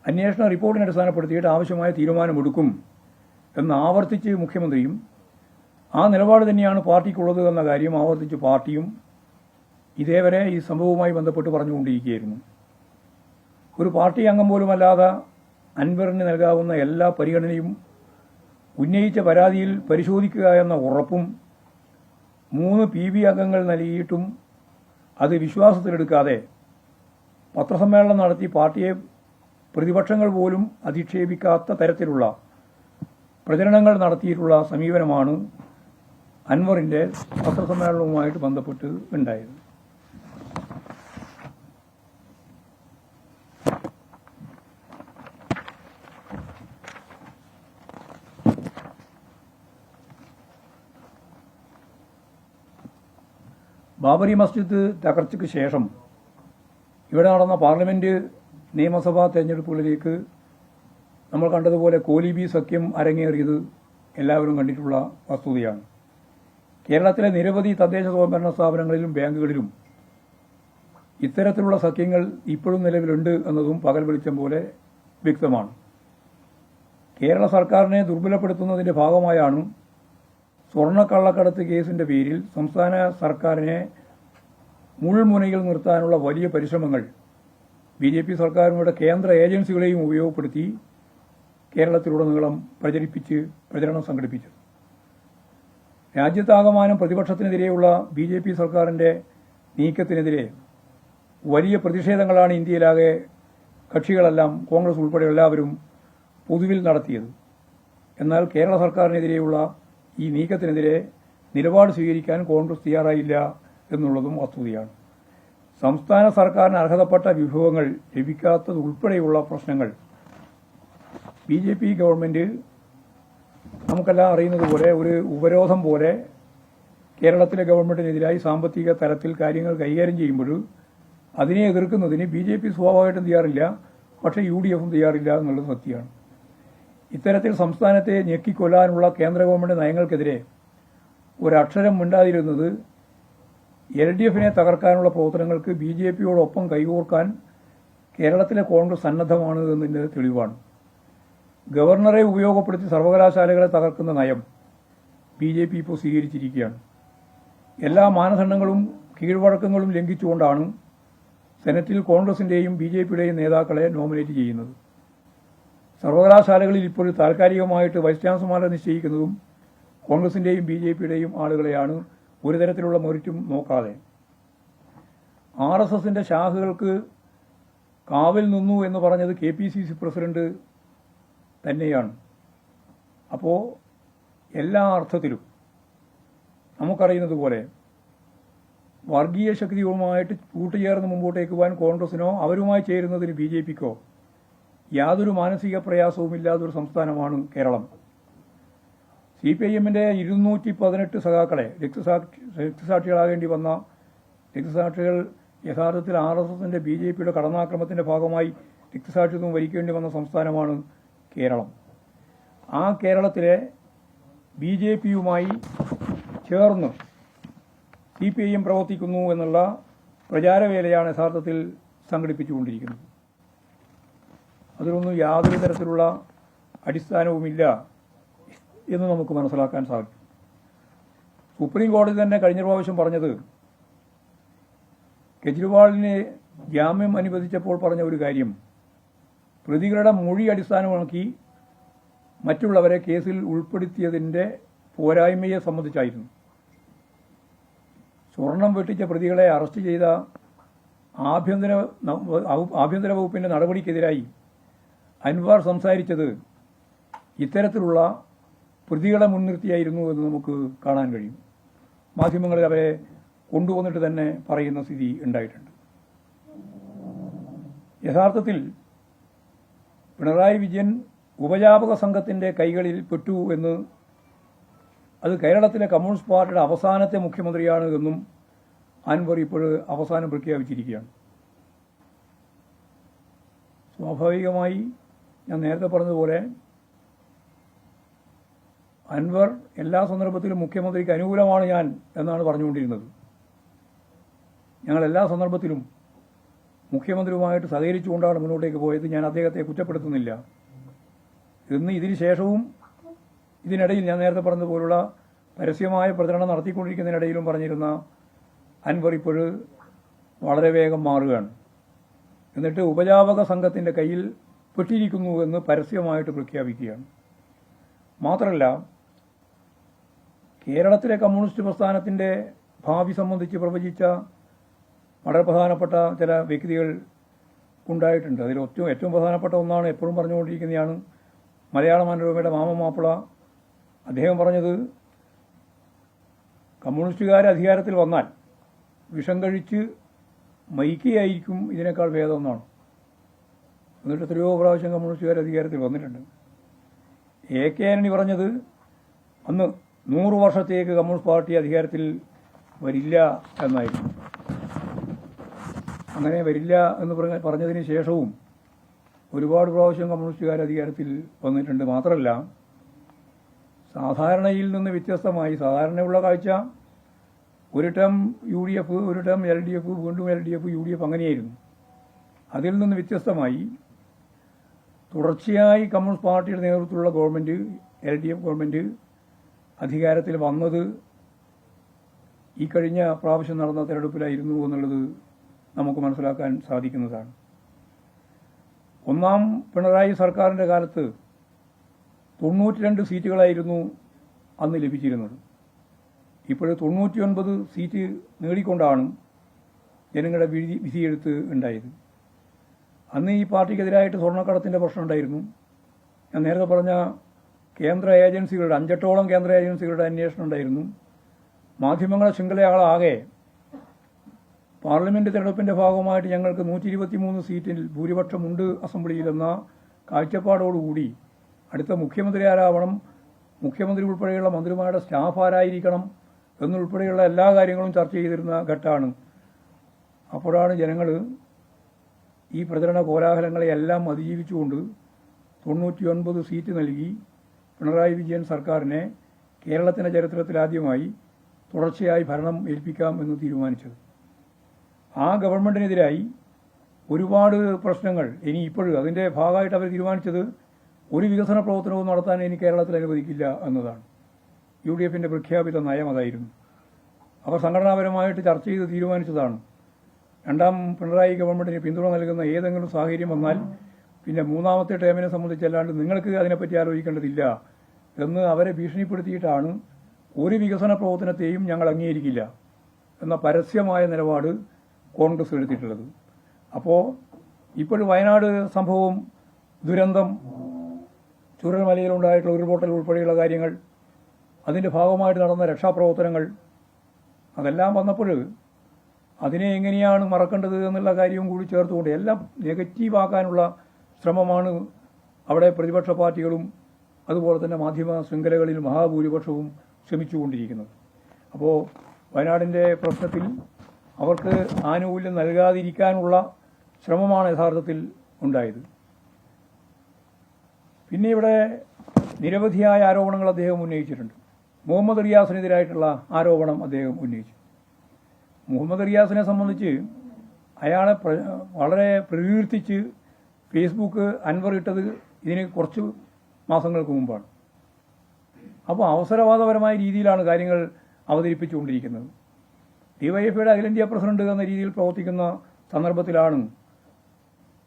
[SPEAKER 1] അന്വേഷണ റിപ്പോർട്ടിനെ അടിസ്ഥാനപ്പെടുത്തിയിട്ട് ആവശ്യമായ തീരുമാനമെടുക്കും എന്ന് ആവർത്തിച്ച് മുഖ്യമന്ത്രിയും ആ നിലപാട് തന്നെയാണ് പാർട്ടിക്കുള്ളത് എന്ന കാര്യം ആവർത്തിച്ച് പാർട്ടിയും ഇതേവരെ ഈ സംഭവവുമായി ബന്ധപ്പെട്ട് പറഞ്ഞുകൊണ്ടിരിക്കുകയായിരുന്നു. ഒരു പാർട്ടി അംഗം പോലുമല്ലാതെ അൻവറിന് നൽകാവുന്ന എല്ലാ പരിഗണനയും ഉന്നയിച്ച പരാതിയിൽ പരിശോധിക്കുക എന്ന ഉറപ്പും 3 PB അംഗങ്ങൾ നൽകിയിട്ടും അത് വിശ്വാസത്തിലെടുക്കാതെ പത്രസമ്മേളനം നടത്തി പാർട്ടിയെ പ്രതിപക്ഷങ്ങൾ പോലും അധിക്ഷേപിക്കാത്ത തരത്തിലുള്ള പ്രചരണങ്ങൾ നടത്തിയിട്ടുള്ള സമീപനമാണ് അൻവറിന്റെ പത്രസമ്മേളനവുമായിട്ട് ബന്ധപ്പെട്ട് ഉണ്ടായത്. ബാബറി മസ്ജിദ് തകർച്ചയ്ക്ക് ശേഷം ഇവിടെ നടന്ന പാർലമെന്റ് നിയമസഭാ തെരഞ്ഞെടുപ്പുകളിലേക്ക് നമ്മൾ കണ്ടതുപോലെ കോലീബി സഖ്യം അരങ്ങേറിയത് എല്ലാവരും കണ്ടിട്ടുള്ള വസ്തുതയാണ്. കേരളത്തിലെ നിരവധി തദ്ദേശ സ്വയംഭരണ സ്ഥാപനങ്ങളിലും ബാങ്കുകളിലും ഇത്തരത്തിലുള്ള സഖ്യങ്ങൾ ഇപ്പോഴും നിലവിലുണ്ട് എന്നതും പകൽ വെളിച്ചം പോലെ വ്യക്തമാണ്. കേരള സർക്കാരിനെ ദുർബലപ്പെടുത്തുന്നതിന്റെ ഭാഗമായാണ് സ്വർണ്ണക്കള്ളക്കടത്ത് കേസിന്റെ പേരിൽ സംസ്ഥാന സർക്കാരിനെ മുൾമുനയിൽ നിർത്താനുള്ള വലിയ പരിശ്രമങ്ങൾ BJP സർക്കാരിനുടെ കേന്ദ്ര ഏജൻസികളെയും ഉപയോഗപ്പെടുത്തി കേരളത്തിലുടനീളം പ്രചരണം സംഘടിപ്പിച്ചു. രാജ്യത്താകമാനം പ്രതിപക്ഷത്തിനെതിരെയുള്ള BJP സർക്കാരിന്റെ നീക്കത്തിനെതിരെ വലിയ പ്രതിഷേധങ്ങളാണ് ഇന്ത്യയിലാകെ കക്ഷികളെല്ലാം, കോൺഗ്രസ് ഉൾപ്പെടെ എല്ലാവരും പൊതുവിൽ നടത്തിയത്. എന്നാൽ കേരള സർക്കാരിനെതിരെയുള്ള ഈ നീക്കത്തിനെതിരെ നിലപാട് സ്വീകരിക്കാൻ കോൺഗ്രസ് തയ്യാറായില്ല എന്നുള്ളതും വസ്തുതയാണ്. സംസ്ഥാന സർക്കാരിന് അർഹതപ്പെട്ട വിഭവങ്ങൾ ലഭിക്കാത്തതുൾപ്പെടെയുള്ള പ്രശ്നങ്ങൾ BJP ഗവൺമെന്റ് നമുക്കെല്ലാം അറിയുന്നതുപോലെ ഒരു ഉപരോധം പോലെ കേരളത്തിലെ ഗവൺമെന്റിനെതിരായി സാമ്പത്തിക തലത്തിൽ കാര്യങ്ങൾ കൈകാര്യം ചെയ്യുമ്പോൾ അതിനെ എതിർക്കുന്നതിന് BJP സ്വാഭാവികമായിട്ടും തയ്യാറില്ല, പക്ഷേ UDFും തയ്യാറില്ല എന്നുള്ളത് സത്യമാണ്. ഇത്തരത്തിൽ സംസ്ഥാനത്തെ ഞെക്കിക്കൊല്ലാനുള്ള കേന്ദ്ര ഗവൺമെന്റ് നയങ്ങൾക്കെതിരെ ഒരക്ഷരം മിണ്ടാതിരുന്നത് LDFിനെ തകർക്കാനുള്ള പ്രവർത്തനങ്ങൾക്ക് BJPയോടൊപ്പം കൈകോർക്കാൻ കേരളത്തിലെ കോൺഗ്രസ് സന്നദ്ധമാണ് എന്നതിന്റെ തെളിവാണ്. ഗവർണറെ ഉപയോഗപ്പെടുത്തി സർവകലാശാലകളെ തകർക്കുന്ന നയം BJP ഇപ്പോൾ സ്വീകരിച്ചിരിക്കുകയാണ്. എല്ലാ മാനദണ്ഡങ്ങളും കീഴ്വഴക്കങ്ങളും ലംഘിച്ചുകൊണ്ടാണ് സെനറ്റിൽ കോൺഗ്രസിന്റെയും BJPയുടെയും നേതാക്കളെ നോമിനേറ്റ് ചെയ്യുന്നത്. സർവകലാശാലകളിൽ ഇപ്പോൾ താൽക്കാലികമായിട്ട് വൈസ് ചാൻസലർമാരെ നിശ്ചയിക്കുന്നതും കോൺഗ്രസിന്റെയും BJPയുടെയും ആളുകളെയാണ്, ഒരു തരത്തിലുള്ള മെറിറ്റും നോക്കാതെ. RSSന്റെ ശാഖകൾക്ക് കാവൽ നിന്നു എന്ന് പറഞ്ഞത് KPCC പ്രസിഡന്റ് തന്നെയാണ്. അപ്പോൾ എല്ലാ അർത്ഥത്തിലും നമുക്കറിയുന്നതുപോലെ വർഗീയ ശക്തികളുമായിട്ട് കൂട്ടുചേർന്ന് മുമ്പോട്ടേക്ക് പോകാൻ കോൺഗ്രസിനോ അവരുമായി ചേരുന്നതിന് BJPക്കോ യാതൊരു മാനസിക പ്രയാസവുമില്ലാതൊരു സംസ്ഥാനമാണ് കേരളം. CPIMന്റെ 218 സഖാക്കളെ രക്തസാക്ഷികളാകേണ്ടി വന്ന രക്തസാക്ഷികൾ യഥാർത്ഥത്തിൽ RSSന്റെ BJPയുടെ കടന്നാക്രമത്തിന്റെ ഭാഗമായി രക്തസാക്ഷിത്വം വരിക്കേണ്ടി വന്ന സംസ്ഥാനമാണ് കേരളം. ആ കേരളത്തിലെ BJPയുമായി ചേർന്ന് CPIM പ്രവർത്തിക്കുന്നു എന്നുള്ള പ്രചാരവേലയാണ് യഥാർത്ഥത്തിൽ സംഘടിപ്പിച്ചുകൊണ്ടിരിക്കുന്നത്. അതിലൊന്നും യാതൊരു തരത്തിലുള്ള അടിസ്ഥാനവുമില്ല എന്ന് നമുക്ക് മനസ്സിലാക്കാൻ സാധിക്കും. സുപ്രീം കോടതി തന്നെ കഴിഞ്ഞ പ്രാവശ്യം പറഞ്ഞത്, കെജ്രിവാളിന് ജാമ്യം അനുവദിച്ചപ്പോൾ പറഞ്ഞ ഒരു കാര്യം, പ്രതികളുടെ മൊഴി അടിസ്ഥാനമാക്കി മറ്റുള്ളവരെ കേസിൽ ഉൾപ്പെടുത്തിയതിന്റെ പോരായ്മയെ സംബന്ധിച്ചായിരുന്നു. സ്വർണം വെട്ടിച്ച പ്രതികളെ അറസ്റ്റ് ചെയ്ത ആഭ്യന്തര വകുപ്പിന്റെ നടപടിക്കെതിരായി അൻവാർ സംസാരിച്ചത് ഇത്തരത്തിലുള്ള പ്രതികളെ മുൻനിർത്തിയായിരുന്നു എന്ന് നമുക്ക് കാണാൻ കഴിയും. മാധ്യമങ്ങളിൽ അവരെ കൊണ്ടുവന്നിട്ട് തന്നെ പറയുന്ന സ്ഥിതി ഉണ്ടായിട്ടുണ്ട്. യഥാർത്ഥത്തിൽ പിണറായി വിജയൻ ഉപജാപക സംഘത്തിന്റെ കൈകളിൽ പെട്ടു എന്ന്, അത് കേരളത്തിലെ കമ്മ്യൂണിസ്റ്റ് പാർട്ടിയുടെ അവസാനത്തെ മുഖ്യമന്ത്രിയാണ് എന്നും അൻവർ ഇപ്പോൾ അവസാനം പ്രഖ്യാപിച്ചിരിക്കുകയാണ്. സ്വാഭാവികമായി ഞാൻ നേരത്തെ പറഞ്ഞതുപോലെ അൻവർ എല്ലാ സന്ദർഭത്തിലും മുഖ്യമന്ത്രിക്ക് അനുകൂലമാണ് ഞാൻ എന്നാണ് പറഞ്ഞുകൊണ്ടിരുന്നത്. ഞങ്ങൾ എല്ലാ സന്ദർഭത്തിലും മുഖ്യമന്ത്രിയുമായിട്ട് സഹകരിച്ചുകൊണ്ടാണ് മുന്നോട്ടേക്ക് പോയത്. ഞാൻ അദ്ദേഹത്തെ കുറ്റപ്പെടുത്തുന്നില്ല എന്ന് ഇതിന് ശേഷവും ഇതിനിടയിൽ ഞാൻ നേരത്തെ പറഞ്ഞതുപോലുള്ള പരസ്യമായ പ്രചരണം നടത്തിക്കൊണ്ടിരിക്കുന്നതിനിടയിലും പറഞ്ഞിരുന്ന അൻവർ ഇപ്പോൾ വളരെ വേഗം മാറുകയാണ്. എന്നിട്ട് ഉപജാപക സംഘത്തിന്റെ കയ്യിൽ പെട്ടിരിക്കുന്നു എന്ന് പരസ്യമായിട്ട് പ്രഖ്യാപിക്കുകയാണ്. മാത്രമല്ല, കേരളത്തിലെ കമ്മ്യൂണിസ്റ്റ് പ്രസ്ഥാനത്തിന്റെ ഭാവി സംബന്ധിച്ച് പ്രവചിച്ച വളരെ പ്രധാനപ്പെട്ട ചില വ്യക്തികൾ ഉണ്ടായിട്ടുണ്ട്. അതിൽ ഏറ്റവും പ്രധാനപ്പെട്ട ഒന്നാണ്, എപ്പോഴും പറഞ്ഞുകൊണ്ടിരിക്കുന്നതാണ്, മലയാള മനോരമയുടെ മാമമാപ്പിള. അദ്ദേഹം പറഞ്ഞത്, കമ്മ്യൂണിസ്റ്റുകാർ അധികാരത്തിൽ വന്നാൽ വിഷം കഴിച്ച് മരിക്കുകയായിരിക്കും ഇതിനേക്കാൾ ഭേദമെന്നാണ്. എന്നിട്ട് എത്രയോ പ്രാവശ്യം കമ്മ്യൂണിസ്റ്റുകാർ അധികാരത്തിൽ വന്നിട്ടുണ്ട്. AK ആന്റണി പറഞ്ഞത് അന്ന് 100 വർഷത്തേക്ക് കമ്മ്യൂണിസ്റ്റ് പാർട്ടി അധികാരത്തിൽ വരില്ല എന്നായിരുന്നു. അങ്ങനെ വരില്ല എന്ന് പറഞ്ഞതിന് ശേഷവും ഒരുപാട് പ്രാവശ്യം കമ്മ്യൂണിസ്റ്റുകാർ അധികാരത്തിൽ വന്നിട്ടുണ്ട്. മാത്രമല്ല, സാധാരണയിൽ നിന്ന് വ്യത്യസ്തമായി, സാധാരണയുള്ള കാഴ്ച ഒരു ടേം UDF, ഒരു ടേം LDF, വീണ്ടും LDF, UDF അങ്ങനെയായിരുന്നു. അതിൽ നിന്ന് വ്യത്യസ്തമായി തുടർച്ചയായി കമ്മ്യൂണിസ്റ്റ് പാർട്ടിയുടെ നേതൃത്വത്തിലുള്ള ഗവൺമെന്റ്, LDF ഗവൺമെന്റ് അധികാരത്തിൽ വന്നത് ഈ കഴിഞ്ഞ പ്രാവശ്യം നടന്ന തെരഞ്ഞെടുപ്പിലായിരുന്നു എന്നുള്ളത് നമുക്ക് മനസ്സിലാക്കാൻ സാധിക്കുന്നതാണ്. ഒന്നാം പിണറായി സർക്കാരിൻ്റെ കാലത്ത് 92 സീറ്റുകളായിരുന്നു അന്ന് ലഭിച്ചിരുന്നത്. ഇപ്പോൾ 99 സീറ്റ് നേടിക്കൊണ്ടാണ് ജനങ്ങളുടെ വിധിയെഴുത്ത് ഉണ്ടായത്. അന്ന് ഈ പാർട്ടിക്കെതിരായിട്ട് സ്വർണ്ണക്കടത്തിൻ്റെ പ്രശ്നം ഉണ്ടായിരുന്നു. ഞാൻ നേരത്തെ പറഞ്ഞ കേന്ദ്ര ഏജൻസികളുടെ 5-8ഓളം കേന്ദ്ര ഏജൻസികളുടെ അന്വേഷണം ഉണ്ടായിരുന്നു. മാധ്യമങ്ങളെ ശൃംഖലയാളാകെ പാർലമെന്റ് തെരഞ്ഞെടുപ്പിന്റെ ഭാഗമായിട്ട് ഞങ്ങൾക്ക് 123 സീറ്റിൽ ഭൂരിപക്ഷമുണ്ട് അസംബ്ലിയിലെന്ന കാഴ്ചപ്പാടോടുകൂടി അടുത്ത മുഖ്യമന്ത്രി ആരാവണം, മുഖ്യമന്ത്രി ഉൾപ്പെടെയുള്ള മന്ത്രിമാരുടെ സ്റ്റാഫ് ആരായിരിക്കണം എന്നുൾപ്പെടെയുള്ള എല്ലാ കാര്യങ്ങളും ചർച്ച ചെയ്തിരുന്ന ഘട്ടമാണ്. അപ്പോഴാണ് ജനങ്ങൾ ഈ പ്രചരണ കോലാഹലങ്ങളെയെല്ലാം അതിജീവിച്ചുകൊണ്ട് 99 സീറ്റ് നൽകി പിണറായി വിജയൻ സർക്കാരിനെ കേരളത്തിന്റെ ചരിത്രത്തിലാദ്യമായി തുടർച്ചയായി ഭരണം ഏൽപ്പിക്കാം എന്ന് തീരുമാനിച്ചത്. ആ ഗവൺമെന്റിനെതിരായി ഒരുപാട് പ്രശ്നങ്ങൾ ഇനി ഇപ്പോഴും അതിന്റെ ഭാഗമായിട്ട് അവർ തീരുമാനിച്ചത് ഒരു വികസന പ്രവർത്തനവും നടത്താൻ ഇനി കേരളത്തിൽ അനുവദിക്കില്ല എന്നതാണ്. UDFന്റെ പ്രഖ്യാപിത നയം അതായിരുന്നു. അവർ സംഘടനാപരമായിട്ട് ചർച്ച ചെയ്ത് തീരുമാനിച്ചതാണ്. രണ്ടാം പിണറായി ഗവൺമെന്റിന് പിന്തുണ നൽകുന്ന ഏതെങ്കിലും സാഹചര്യം വന്നാൽ പിന്നെ മൂന്നാമത്തെ ടേമിനെ സംബന്ധിച്ചല്ലാണ്ട് നിങ്ങൾക്ക് അതിനെപ്പറ്റി ആലോചിക്കേണ്ടതില്ല എന്ന് അവരെ ഭീഷണിപ്പെടുത്തിയിട്ടാണ് ഒരു വികസന പ്രവർത്തനത്തെയും ഞങ്ങൾ അംഗീകരിക്കില്ല എന്ന പരസ്യമായ നിലപാട് കോൺഗ്രസ് എടുത്തിട്ടുള്ളത്. അപ്പോൾ ഇപ്പോഴും വയനാട് സംഭവം, ദുരന്തം, ചൂരൽമലയിലുണ്ടായിട്ടുള്ള ഉരുൾപൊട്ടൽ ഉൾപ്പെടെയുള്ള കാര്യങ്ങൾ, അതിൻ്റെ ഭാഗമായിട്ട് നടന്ന രക്ഷാപ്രവർത്തനങ്ങൾ, അതെല്ലാം വന്നപ്പോൾ അതിനെ എങ്ങനെയാണ് മറക്കേണ്ടത് എന്നുള്ള കാര്യവും കൂടി ചേർത്തുകൊണ്ട് എല്ലാം നെഗറ്റീവാക്കാനുള്ള ശ്രമമാണ് അവിടെ പ്രതിപക്ഷ പാർട്ടികളും അതുപോലെ തന്നെ മാധ്യമ ശൃംഖലകളിൽ മഹാഭൂരിപക്ഷവും ശ്രമിച്ചുകൊണ്ടിരിക്കുന്നത്. അപ്പോൾ വയനാടിൻ്റെ പ്രശ്നത്തിൽ അവർക്ക് ആനുകൂല്യം നൽകാതിരിക്കാനുള്ള ശ്രമമാണ് യഥാർത്ഥത്തിൽ ഉണ്ടായത്. പിന്നെ ഇവിടെ നിരവധിയായ ആരോപണങ്ങൾ അദ്ദേഹം ഉന്നയിച്ചിട്ടുണ്ട്. മുഹമ്മദ് റിയാസിനെതിരായിട്ടുള്ള ആരോപണം അദ്ദേഹം ഉന്നയിച്ചു. മുഹമ്മദ് റിയാസിനെ സംബന്ധിച്ച് അയാളെ വളരെ പ്രകീർത്തിച്ച് ഫേസ്ബുക്ക് അൻവർ ഇട്ടത് ഇതിന് കുറച്ച് മാസങ്ങൾക്ക് മുമ്പാണ്. അപ്പോൾ അവസരവാദപരമായ രീതിയിലാണ് കാര്യങ്ങൾ അവതരിപ്പിച്ചുകൊണ്ടിരിക്കുന്നത്. ഡിവൈഎഫ്ഐയുടെ അഖിലേന്ത്യാ പ്രസിഡന്റ് എന്ന രീതിയിൽ പ്രവർത്തിക്കുന്ന സന്ദർഭത്തിലാണ്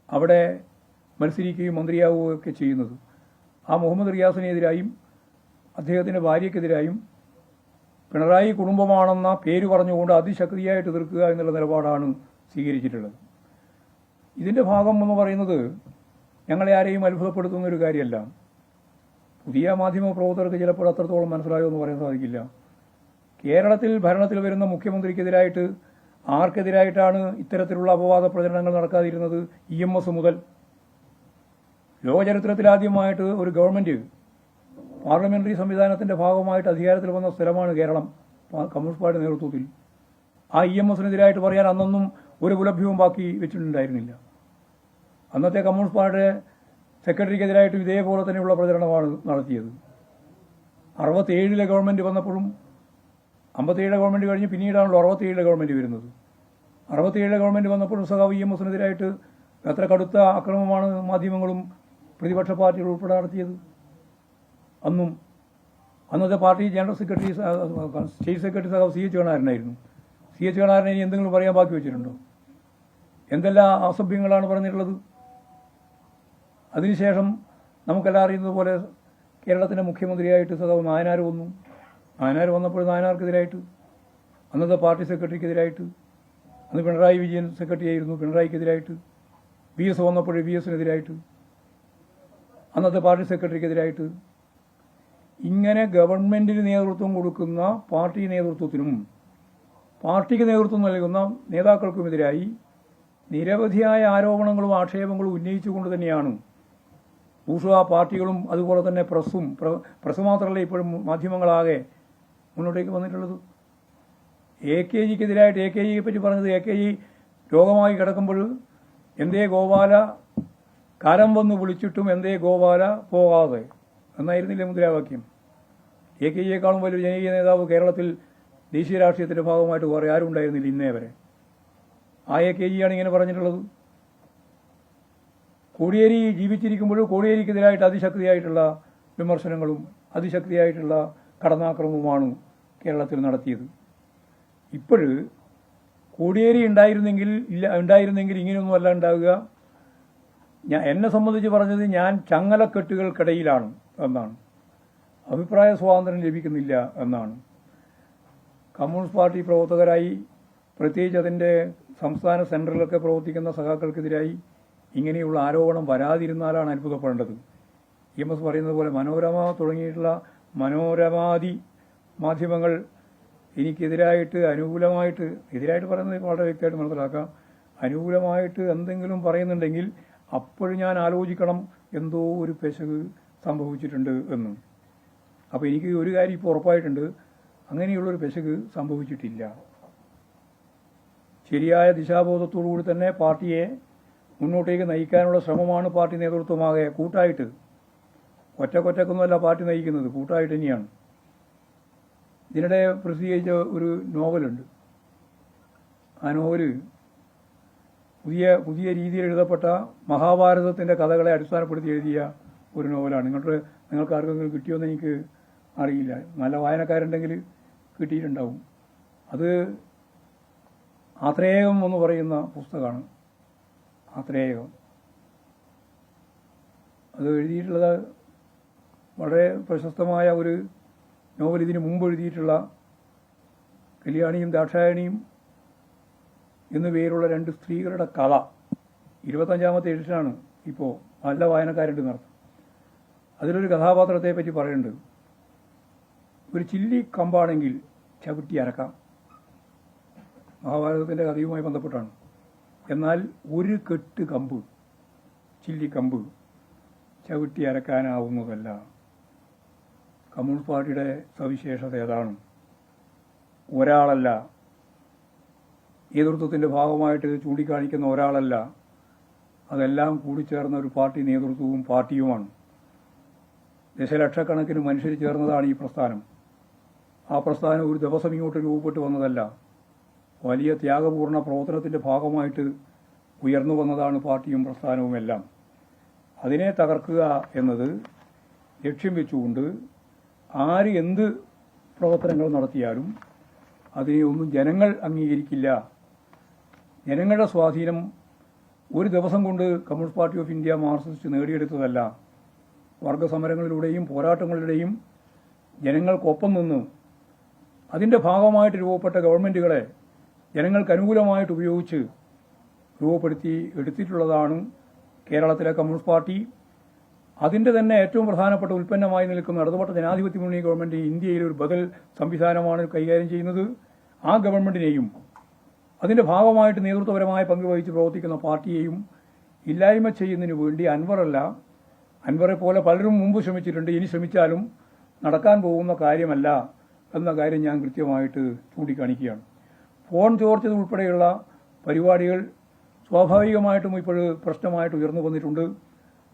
[SPEAKER 1] അവിടെ മത്സരിക്കുകയും മന്ത്രിയാവുകയും ഒക്കെ ചെയ്യുന്നത്. ആ മുഹമ്മദ് റിയാസിനെതിരായും അദ്ദേഹത്തിൻ്റെ ഭാര്യയ്ക്കെതിരായും പിണറായി കുടുംബമാണെന്ന പേര് പറഞ്ഞുകൊണ്ട് അതിശക്തിയായിട്ട് എതിർക്കുക എന്നുള്ള നിലപാടാണ് സ്വീകരിച്ചിട്ടുള്ളത്. ഇതിൻ്റെ ഭാഗം എന്ന് പറയുന്നത് ഞങ്ങളെ ആരെയും അത്ഭുതപ്പെടുത്തുന്ന ഒരു കാര്യമല്ല. പുതിയ മാധ്യമ പ്രവർത്തകർക്ക് ചിലപ്പോൾ അത്രത്തോളം മനസ്സിലായോ എന്ന് പറയാൻ സാധിക്കില്ല. കേരളത്തിൽ ഭരണത്തിൽ വരുന്ന മുഖ്യമന്ത്രിക്കെതിരായിട്ട് ആർക്കെതിരായിട്ടാണ് ഇത്തരത്തിലുള്ള അപവാദ പ്രചരണങ്ങൾ നടക്കാതിരുന്നത്? EMS മുതൽ. ലോകചരിത്രത്തിലാദ്യമായിട്ട് ഒരു ഗവൺമെന്റ് പാർലമെന്ററി സംവിധാനത്തിന്റെ ഭാഗമായിട്ട് അധികാരത്തിൽ വന്ന സ്ഥലമാണ് കേരളം, കമ്മ്യൂണിസ്റ്റ് പാർട്ടി നേതൃത്വത്തിൽ. ആ EMSനെതിരായിട്ട് പറയാൻ അന്നൊന്നും ഒരു പുലഭ്യവും ബാക്കി വെച്ചിട്ടുണ്ടായിരുന്നില്ല. അന്നത്തെ കമ്മ്യൂണിസ്റ്റ് പാർട്ടിയുടെ സെക്രട്ടറിക്കെതിരായിട്ടും ഇതേപോലെ തന്നെയുള്ള പ്രചരണമാണ് നടത്തിയത്. 67 ഗവൺമെന്റ് വന്നപ്പോഴും 57 ഗവൺമെന്റ് കഴിഞ്ഞ് പിന്നീടാണല്ലോ 67 ഗവൺമെന്റ് വരുന്നത്. 67 ഗവൺമെന്റ് വന്നപ്പോഴും സഖാവ് EMSനെതിരായിട്ട് എത്ര കടുത്ത ആക്രമണമാണ് മാധ്യമങ്ങളും പ്രതിപക്ഷ പാർട്ടികളും ഉൾപ്പെടെ നടത്തിയത്. അന്നത്തെ party general secretary state secretary സഖാവ് CH കണാരനായിരുന്നു. CH കണാരനെ ഇനി എന്തെങ്കിലും പറയാൻ ബാക്കി വെച്ചിട്ടുണ്ടോ? എന്തെല്ലാം അസഭ്യങ്ങളാണ് പറഞ്ഞിട്ടുള്ളത്. അതിനുശേഷം നമുക്കെല്ലാം അറിയുന്നത് പോലെ കേരളത്തിൻ്റെ മുഖ്യമന്ത്രിയായിട്ട് സഖാവ് നായനാർ വന്നു. നായനാർ വന്നപ്പോൾ നായനാർക്കെതിരായിട്ട്, അന്നത്തെ പാർട്ടി സെക്രട്ടറിക്കെതിരായിട്ട്, അന്ന് പിണറായി വിജയൻ സെക്രട്ടറി ആയിരുന്നു, പിണറായിക്കെതിരായിട്ട്, VS വന്നപ്പോൾ VSനെതിരായിട്ട്, അന്നത്തെ പാർട്ടി സെക്രട്ടറിക്കെതിരായിട്ട്, ഇങ്ങനെ ഗവൺമെന്റിന് നേതൃത്വം കൊടുക്കുന്ന പാർട്ടി നേതൃത്വത്തിനും പാർട്ടിക്ക് നേതൃത്വം നൽകുന്ന നേതാക്കൾക്കുമെതിരായി നിരവധിയായ ആരോപണങ്ങളും ആക്ഷേപങ്ങളും ഉന്നയിച്ചുകൊണ്ട് തന്നെയാണ് ബൂർഷ്വാ പാർട്ടികളും അതുപോലെ തന്നെ പ്രസ് മാത്രമല്ല ഇപ്പോഴും മാധ്യമങ്ങളാകെ മുന്നോട്ടേക്ക് വന്നിട്ടുള്ളത്. AKGക്കെതിരായിട്ട് AKGയെ പറ്റി പറഞ്ഞത് AKG രോഗമായി കിടക്കുമ്പോൾ എന്തേ ഗോപാല കരം വന്ന് വിളിച്ചിട്ടും എന്തേ ഗോപാല പോകാതെ എന്നായിരുന്നില്ലേ മുദ്രാവാക്യം. AKGയെക്കാളും വലിയ ജനകീയ നേതാവ് കേരളത്തിൽ ദേശീയ രാഷ്ട്രീയത്തിന്റെ ഭാഗമായിട്ട് വേറെ ആരും ഉണ്ടായിരുന്നില്ല ഇന്നേ വരെ. ആ AKGയാണ് ഇങ്ങനെ പറഞ്ഞിട്ടുള്ളത്. കോടിയേരി ജീവിച്ചിരിക്കുമ്പോഴും കോടിയേരിക്കെതിരായിട്ട് അതിശക്തിയായിട്ടുള്ള വിമർശനങ്ങളും അതിശക്തിയായിട്ടുള്ള കടന്നാക്രമണവുമാണ് കേരളത്തിൽ നടത്തിയത്. ഇപ്പോൾ കോടിയേരി ഉണ്ടായിരുന്നെങ്കിൽ ഇങ്ങനെയൊന്നുമല്ല ഉണ്ടാവുക. എന്നെ സംബന്ധിച്ച് പറഞ്ഞത് ഞാൻ ചങ്ങലക്കെട്ടുകൾക്കിടയിലാണ് എന്നാണ്. അഭിപ്രായ സ്വാതന്ത്ര്യം ലഭിക്കുന്നില്ല എന്നാണ്. കമ്മ്യൂണിസ്റ്റ് പാർട്ടി പ്രവർത്തകരായി, പ്രത്യേകിച്ച് അതിൻ്റെ സംസ്ഥാന സെൻട്രലൊക്കെ പ്രവർത്തിക്കുന്ന സഖാക്കൾക്കെതിരായി ഇങ്ങനെയുള്ള ആരോപണം വരാതിരുന്നാലാണ് അത്ഭുതപ്പെടേണ്ടത്. EMS പറയുന്നത് പോലെ മനോരമ തുടങ്ങിയിട്ടുള്ള മനോരമാദി മാധ്യമങ്ങൾ എനിക്കെതിരായിട്ട് എതിരായിട്ട് പറയുന്നത് വളരെ വ്യക്തമായിട്ട് മനസ്സിലാക്കാം. അനുകൂലമായിട്ട് എന്തെങ്കിലും പറയുന്നുണ്ടെങ്കിൽ അപ്പോഴും ഞാൻ ആലോചിക്കണം എന്തോ ഒരു പിശക് സംഭവിച്ചിട്ടുണ്ട് എന്ന്. അപ്പോൾ എനിക്ക് ഒരു കാര്യം ഇപ്പോൾ ഉറപ്പായിട്ടുണ്ട്, അങ്ങനെയുള്ളൊരു പിശക് സംഭവിച്ചിട്ടില്ല. ശരിയായ ദിശാബോധത്തോടുകൂടി തന്നെ പാർട്ടിയെ മുന്നോട്ടേക്ക് നയിക്കാനുള്ള ശ്രമമാണ് പാർട്ടി നേതൃത്വമാകെ കൂട്ടായിട്ട്, ഒറ്റക്കൊറ്റക്കൊന്നുമല്ല പാർട്ടി നയിക്കുന്നത്, കൂട്ടായിട്ട് തന്നെയാണ്. ഇതിനിടെ പ്രസിദ്ധീകരിച്ച ഒരു നോവലുണ്ട്. ആ നോവല് പുതിയ രീതിയിൽ എഴുതപ്പെട്ട മഹാഭാരതത്തിൻ്റെ കഥകളെ അടിസ്ഥാനപ്പെടുത്തി എഴുതിയ ഒരു നോവലാണ്. നിങ്ങൾക്ക് ആർക്കെങ്കിലും കിട്ടിയോന്ന് എനിക്ക് അറിയില്ല. നല്ല വായനക്കാരുണ്ടെങ്കിൽ കിട്ടിയിട്ടുണ്ടാവും. അത് ആത്രേയം എന്ന് പറയുന്ന പുസ്തകമാണ്. ആത്രേയം അത് എഴുതിയിട്ടുള്ളത് വളരെ പ്രശസ്തമായ ഒരു നോവൽ. ഇതിന് മുമ്പ് എഴുതിയിട്ടുള്ള കല്യാണിയും ദാക്ഷായണിയും എന്നു പേരുള്ള 2 സ്ത്രീകളുടെ കഥ 25ാമത്തെ എഡിഷനാണ് ഇപ്പോൾ. നല്ല വായനക്കാരുണ്ട് നടത്തും. അതിലൊരു കഥാപാത്രത്തെ പറ്റി പറയുന്നുണ്ട്. ഒരു ചില്ലി കമ്പാണെങ്കിൽ ചവിട്ടി അരക്കാം. മഹാഭാരതത്തിൻ്റെ കഥയുമായി ബന്ധപ്പെട്ടാണ്. എന്നാൽ ഒരു കെട്ട് കമ്പ്, ചില്ലിക്കമ്പ് ചവിട്ടി അരക്കാനാവുന്നതല്ല. കമ്മ്യൂണിസ്റ്റ് പാർട്ടിയുടെ സവിശേഷത ഏതാണ്? ഒരാളല്ല, നേതൃത്വത്തിൻ്റെ ഭാഗമായിട്ട് ചൂണ്ടിക്കാണിക്കുന്ന ഒരാളല്ല, അതെല്ലാം കൂടിച്ചേർന്ന ഒരു പാർട്ടി നേതൃത്വവും പാർട്ടിയുമാണ്. ദശലക്ഷക്കണക്കിന് മനുഷ്യർ ചേർന്നതാണ് ഈ പ്രസ്ഥാനം. ആ പ്രസ്ഥാനം ഒരു ദിവസം ഇങ്ങോട്ട് രൂപപ്പെട്ടു വന്നതല്ല, വലിയ ത്യാഗപൂർണ്ണ പ്രവർത്തനത്തിൻ്റെ ഭാഗമായിട്ട് ഉയർന്നു വന്നതാണ് പാർട്ടിയും പ്രസ്ഥാനവുമെല്ലാം. അതിനെ തകർക്കുക എന്നത് ലക്ഷ്യം വെച്ചുകൊണ്ട് ആര് എന്ത് പ്രവർത്തനങ്ങൾ നടത്തിയാലും അതിനെ ഒന്നും ജനങ്ങൾ അംഗീകരിക്കില്ല. ജനങ്ങളുടെ സ്വാധീനം ഒരു ദിവസം കൊണ്ട് Communist Party of India Marxist നേടിയെടുത്തതല്ല. വർഗസമരങ്ങളിലൂടെയും പോരാട്ടങ്ങളിലൂടെയും ജനങ്ങൾക്കൊപ്പം നിന്ന് അതിൻ്റെ ഭാഗമായിട്ട് രൂപപ്പെട്ട ഗവൺമെൻറ്റുകളെ ജനങ്ങൾക്ക് അനുകൂലമായിട്ട് ഉപയോഗിച്ച് രൂപപ്പെടുത്തി എടുത്തിട്ടുള്ളതാണ് കേരളത്തിലെ കമ്മ്യൂണിസ്റ്റ് പാർട്ടി. അതിൻ്റെ തന്നെ ഏറ്റവും പ്രധാനപ്പെട്ട ഉൽപ്പന്നമായി നിൽക്കുന്ന ഇടതുപക്ഷ ജനാധിപത്യ മുന്നണി ഗവൺമെൻറ് ഇന്ത്യയിൽ ഒരു ബദൽ സംവിധാനമാണ് കൈകാര്യം ചെയ്യുന്നത്. ആ ഗവൺമെൻറ്റിനെയും അതിൻ്റെ ഭാഗമായിട്ട് നേതൃത്വപരമായ പങ്ക് വഹിച്ച് പ്രവർത്തിക്കുന്ന പാർട്ടിയെയും ഇല്ലായ്മ ചെയ്യുന്നതിന് വേണ്ടി അൻവറെ പോലെ പലരും മുമ്പ് ശ്രമിച്ചിട്ടുണ്ട്, ഇനി ശ്രമിച്ചാലും നടക്കാൻ പോകുന്ന കാര്യമല്ല എന്ന കാര്യം ഞാൻ കൃത്യമായിട്ട് ചൂണ്ടിക്കാണിക്കുകയാണ്. ഫോൺ ചോർച്ചത് ഉൾപ്പെടെയുള്ള പരിപാടികൾ സ്വാഭാവികമായിട്ടും ഇപ്പോൾ പ്രശ്നമായിട്ട് ഉയർന്നു വന്നിട്ടുണ്ട്.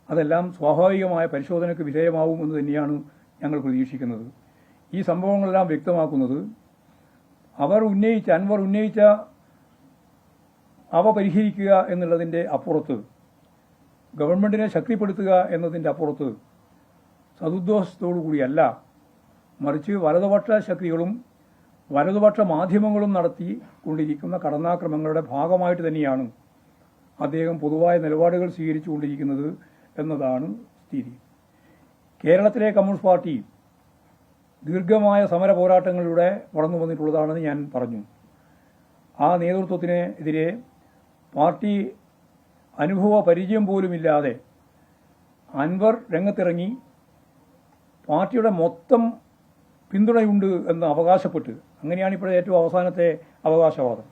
[SPEAKER 1] അതെല്ലാം സ്വാഭാവികമായ പരിശോധനയ്ക്ക് വിധേയമാവുമെന്ന് തന്നെയാണ് ഞങ്ങൾ പ്രതീക്ഷിക്കുന്നത്. ഈ സംഭവങ്ങളെല്ലാം വ്യക്തമാക്കുന്നത് അൻവർ ഉന്നയിച്ച അവ പരിഹരിക്കുക എന്നുള്ളതിൻ്റെ അപ്പുറത്ത്, ഗവൺമെൻറ്റിനെ ശക്തിപ്പെടുത്തുക എന്നതിൻ്റെ അപ്പുറത്ത് സതുദ്ദേശത്തോടു കൂടിയല്ല, മറിച്ച് വലതുപക്ഷ ശക്തികളും വലതുപക്ഷ മാധ്യമങ്ങളും നടത്തിക്കൊണ്ടിരിക്കുന്ന കടന്നാക്രമങ്ങളുടെ ഭാഗമായിട്ട് തന്നെയാണ് അദ്ദേഹം പൊതുവായ നിലപാടുകൾ സ്വീകരിച്ചുകൊണ്ടിരിക്കുന്നത് എന്നതാണ് സ്ഥിതി. കേരളത്തിലെ കമ്മ്യൂണിസ്റ്റ് പാർട്ടി ദീർഘമായ സമര പോരാട്ടങ്ങളിലൂടെ വളർന്നു വന്നിട്ടുള്ളതാണെന്ന് ഞാൻ പറഞ്ഞു. ആ നേതൃത്വത്തിനെതിരെ പാർട്ടി അനുഭവ പരിചയം പോലുമില്ലാതെ അൻവർ രംഗത്തിറങ്ങി പാർട്ടിയുടെ മൊത്തം പിന്തുണയുണ്ട് എന്ന് അവകാശപ്പെട്ട്, അങ്ങനെയാണ് ഇപ്പോഴത്തെ ഏറ്റവും അവസാനത്തെ അവകാശവാദം,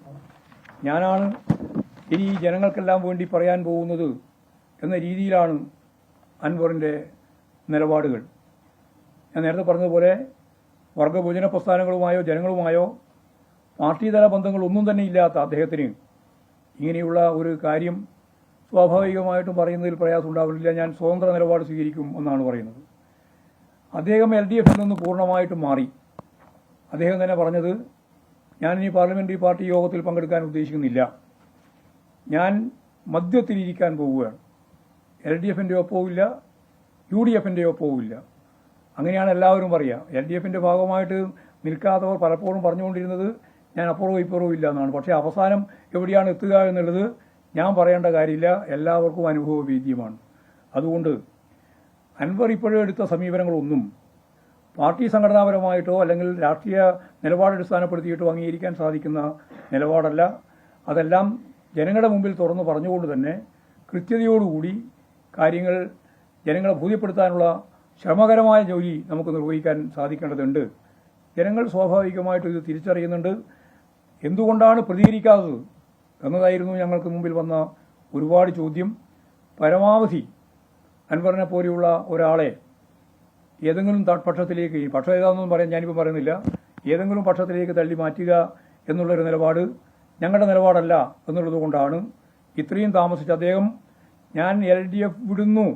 [SPEAKER 1] ഞാനാണ് ഇനി ജനങ്ങൾക്കെല്ലാം വേണ്ടി പറയാൻ പോകുന്നത് എന്ന രീതിയിലാണ് അൻവറിൻ്റെ നിലപാടുകൾ. ഞാൻ നേരത്തെ പറഞ്ഞതുപോലെ വർഗഭോജന പ്രസ്ഥാനങ്ങളുമായോ ജനങ്ങളുമായോ പാർട്ടിതല ബന്ധങ്ങളൊന്നും തന്നെ ഇല്ലാത്ത അദ്ദേഹത്തിന് ഇങ്ങനെയുള്ള ഒരു കാര്യം സ്വാഭാവികമായിട്ടും പറയുന്നതിൽ പ്രയാസം ഉണ്ടാവില്ല. ഞാൻ സ്വതന്ത്ര നിലപാട് സ്വീകരിക്കും എന്നാണ് പറയുന്നത്. അദ്ദേഹം LDFിൽ നിന്ന് പൂർണ്ണമായിട്ടും മാറി. അദ്ദേഹം തന്നെ പറഞ്ഞത്, ഞാനിനി പാർലമെന്ററി പാർട്ടി യോഗത്തിൽ പങ്കെടുക്കാൻ ഉദ്ദേശിക്കുന്നില്ല, ഞാൻ മധ്യത്തിലിരിക്കാൻ പോവുകയാണ്. LDFിൻ്റെ ഒപ്പവുമില്ല, UDFിൻ്റെ ഒപ്പവുമില്ല. അങ്ങനെയാണ് എല്ലാവരും പറയുക. LDFന്റെ ഭാഗമായിട്ട് നിൽക്കാത്തവർ പലപ്പോഴും പറഞ്ഞുകൊണ്ടിരുന്നത് ഞാൻ അപ്പുറവും ഇപ്പുറവും ഇല്ല എന്നാണ്. പക്ഷേ അവസാനം എവിടെയാണ് എത്തുക എന്നുള്ളത് ഞാൻ പറയേണ്ട കാര്യമില്ല, എല്ലാവർക്കും അനുഭവവേദ്യമാണ്. അതുകൊണ്ട് അൻവർ ഇപ്പോഴും എടുത്ത സമീപനങ്ങളൊന്നും പാർട്ടി സംഘടനാപരമായിട്ടോ അല്ലെങ്കിൽ രാഷ്ട്രീയ നിലപാടടിസ്ഥാനപ്പെടുത്തിയിട്ടോ അംഗീകരിക്കാൻ സാധിക്കുന്ന നിലപാടല്ല. അതെല്ലാം ജനങ്ങളുടെ മുമ്പിൽ തുറന്നു പറഞ്ഞുകൊണ്ട് തന്നെ കൃത്യതയോടുകൂടി കാര്യങ്ങൾ ജനങ്ങളെ ബോധ്യപ്പെടുത്താനുള്ള ശ്രമകരമായ ജോലി നമുക്ക് നിർവഹിക്കാൻ സാധിക്കേണ്ടതുണ്ട്. ജനങ്ങൾ സ്വാഭാവികമായിട്ടും ഇത് തിരിച്ചറിയുന്നുണ്ട്. എന്തുകൊണ്ടാണ് പ്രതികരിക്കാത്തത് എന്നതായിരുന്നു ഞങ്ങൾക്ക് മുമ്പിൽ വന്ന ഒരുപാട് ചോദ്യം. പരമാവധി അൻവറിനെ പോലെയുള്ള ഒരാളെ ഏതെങ്കിലും പക്ഷത്തിലേക്ക്, പക്ഷം ഏതാണെന്നൊന്നും പറയാൻ ഞാനിപ്പോൾ പറയുന്നില്ല, ഏതെങ്കിലും പക്ഷത്തിലേക്ക് തള്ളി മാറ്റുക എന്നുള്ളൊരു നിലപാട് ഞങ്ങളുടെ നിലപാടല്ല എന്നുള്ളത് കൊണ്ടാണ് ഇത്രയും താമസിച്ച് അദ്ദേഹം ഞാൻ LDF വിടുന്നു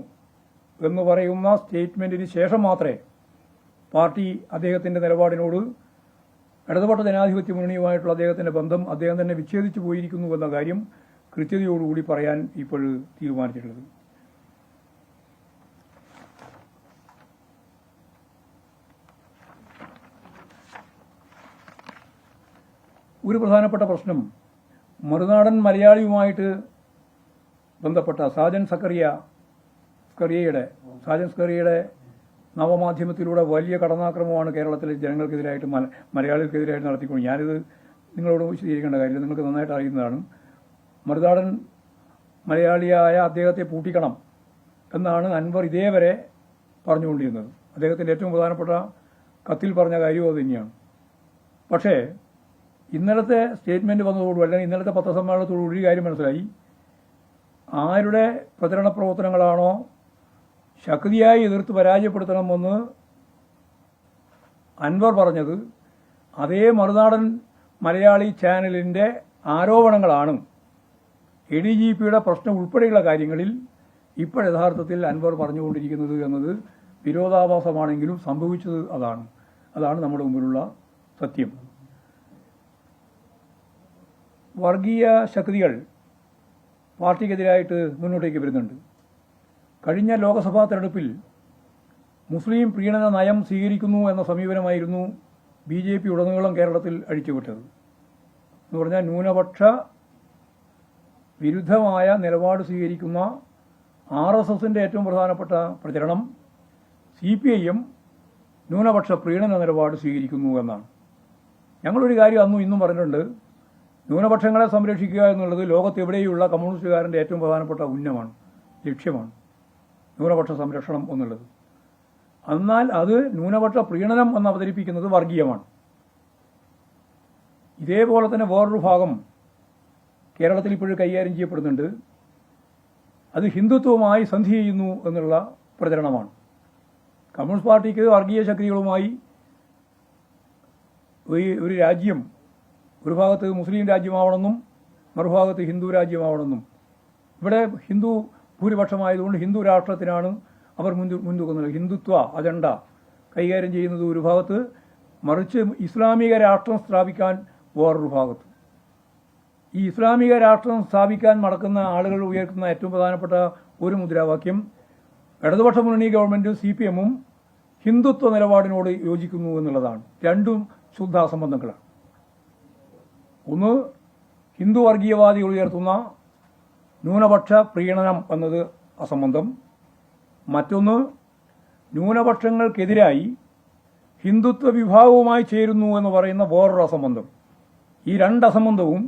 [SPEAKER 1] എന്ന് പറയുന്ന സ്റ്റേറ്റ്മെന്റിന് ശേഷം മാത്രമേ പാർട്ടി അദ്ദേഹത്തിന്റെ നിലപാടിനോട് ഇടതുപക്ഷ ജനാധിപത്യ മുന്നണിയുമായിട്ടുള്ള അദ്ദേഹത്തിന്റെ ബന്ധം അദ്ദേഹം തന്നെ വിച്ഛേദിച്ചു പോയിരിക്കുന്നു എന്ന കാര്യം കൃത്യതയോടുകൂടി പറയാൻ ഇപ്പോൾ തീരുമാനിച്ചിട്ടുള്ളത്. ഒരു പ്രധാനപ്പെട്ട പ്രശ്നം മറുനാടൻ മലയാളിയുമായിട്ട് ബന്ധപ്പെട്ട സാജൻ സ്കറിയയുടെ നവമാധ്യമത്തിലൂടെ വലിയ കടന്നാക്രമണമാണ് കേരളത്തിലെ ജനങ്ങൾക്കെതിരായിട്ട് മലയാളികൾക്കെതിരായിട്ട് നടത്തിക്കൊണ്ട്. ഞാനിത് നിങ്ങളോട് വിശദീകരിക്കേണ്ട കാര്യമില്ല, നിങ്ങൾക്ക് നന്നായിട്ട് അറിയുന്നതാണ്. മറുനാടൻ മലയാളിയായ അദ്ദേഹത്തെ പൂട്ടിക്കണം എന്നാണ് അൻവർ ഇതേവരെ പറഞ്ഞുകൊണ്ടിരുന്നത്. അദ്ദേഹത്തിൻ്റെ ഏറ്റവും പ്രധാനപ്പെട്ട കത്തിൽ പറഞ്ഞ കാര്യവും അത് തന്നെയാണ്. പക്ഷേ ഇന്നലത്തെ സ്റ്റേറ്റ്മെന്റ് വന്നതോടുകൂടി അല്ലെങ്കിൽ ഇന്നലത്തെ പത്രസമ്മേളനത്തോടുകൂടി ഒരു കാര്യം മനസ്സിലായി. ആരുടെ പ്രചരണ പ്രവർത്തനങ്ങളാണോ ശക്തിയായി എതിർത്ത് പരാജയപ്പെടുത്തണമെന്ന് അൻവർ പറഞ്ഞത്, അതേ മറുനാടൻ മലയാളി ചാനലിന്റെ ആരോപണങ്ങളാണ് ADGPയുടെ പ്രശ്നം ഉൾപ്പെടെയുള്ള കാര്യങ്ങളിൽ ഇപ്പോൾ യഥാർത്ഥത്തിൽ അൻവർ പറഞ്ഞുകൊണ്ടിരിക്കുന്നത് എന്നത് വിരോധാഭാസമാണെങ്കിലും സംഭവിച്ചത് അതാണ് നമ്മുടെ മുമ്പിലുള്ള സത്യം. വർഗീയ ശക്തികൾ പാർട്ടിക്കെതിരായിട്ട് മുന്നോട്ടേക്ക് വരുന്നുണ്ട്. കഴിഞ്ഞ ലോക്സഭാ തെരഞ്ഞെടുപ്പിൽ മുസ്ലിം പ്രീണന നയം സ്വീകരിക്കുന്നു എന്ന സമീപനമായിരുന്നു BJP ഉടനീളം കേരളത്തിൽ അഴിച്ചുവിട്ടത്. എന്ന് പറഞ്ഞാൽ ന്യൂനപക്ഷ വിരുദ്ധമായ നിലപാട് സ്വീകരിക്കുന്ന RSSന്റെ ഏറ്റവും പ്രധാനപ്പെട്ട പ്രചരണം CPIM ന്യൂനപക്ഷ പ്രീണന നിലപാട് സ്വീകരിക്കുന്നു എന്നാണ്. ഞങ്ങളൊരു കാര്യം അന്നും ഇന്നും പറഞ്ഞിട്ടുണ്ട്, ന്യൂനപക്ഷങ്ങളെ സംരക്ഷിക്കുക എന്നുള്ളത് ലോകത്തെവിടെയുള്ള കമ്മ്യൂണിസ്റ്റുകാരൻ്റെ ഏറ്റവും പ്രധാനപ്പെട്ട ലക്ഷ്യമാണ് ന്യൂനപക്ഷ സംരക്ഷണം എന്നുള്ളത്. എന്നാൽ അത് ന്യൂനപക്ഷ പ്രീണനം എന്ന് അവതരിപ്പിക്കുന്നത് വർഗീയമാണ്. ഇതേപോലെ തന്നെ വേറൊരു ഭാഗം കേരളത്തിൽ ഇപ്പോഴും കൈകാര്യം ചെയ്യപ്പെടുന്നുണ്ട്. അത് ഹിന്ദുത്വവുമായി സന്ധി ചെയ്യുന്നു എന്നുള്ള പ്രചരണമാണ്. കമ്മ്യൂണിസ്റ്റ് പാർട്ടിക്ക് വർഗീയ ശക്തികളുമായി ഒരു രാജ്യം ഒരു ഭാഗത്ത് മുസ്ലിം രാജ്യമാവണമെന്നും മറുഭാഗത്ത് ഹിന്ദു രാജ്യമാവണമെന്നും, ഇവിടെ ഹിന്ദു ഭൂരിപക്ഷമായതുകൊണ്ട് ഹിന്ദു രാഷ്ട്രത്തിനാണ് അവർ മുൻതൂക്കുന്നത്. ഹിന്ദുത്വ അജണ്ട കൈകാര്യം ചെയ്യുന്നത് ഒരു ഭാഗത്ത്, മറിച്ച് ഇസ്ലാമിക രാഷ്ട്രം സ്ഥാപിക്കാൻ വേറൊരു ഭാഗത്ത്. ഈ ഇസ്ലാമിക രാഷ്ട്രം സ്ഥാപിക്കാൻ നടക്കുന്ന ആളുകൾ ഉയർത്തുന്ന ഏറ്റവും പ്രധാനപ്പെട്ട ഒരു മുദ്രാവാക്യം ഇടതുപക്ഷ മുന്നണി ഗവൺമെന്റും CPIMഉം ഹിന്ദുത്വ നിലപാടിനോട് യോജിക്കുന്നു എന്നുള്ളതാണ്. രണ്ടും ശുദ്ധ അസംബന്ധങ്ങളാണ്. ഒന്ന്, ഹിന്ദു വർഗീയവാദികൾ ഉയർത്തുന്ന ന്യൂനപക്ഷ പ്രീണനം എന്നത് അസംബന്ധം. മറ്റൊന്ന്, ന്യൂനപക്ഷങ്ങൾക്കെതിരായി ഹിന്ദുത്വ വിഭാഗവുമായി ചേരുന്നു എന്ന് പറയുന്ന വേറൊരു അസംബന്ധം. ഈ രണ്ട് അസംബന്ധവും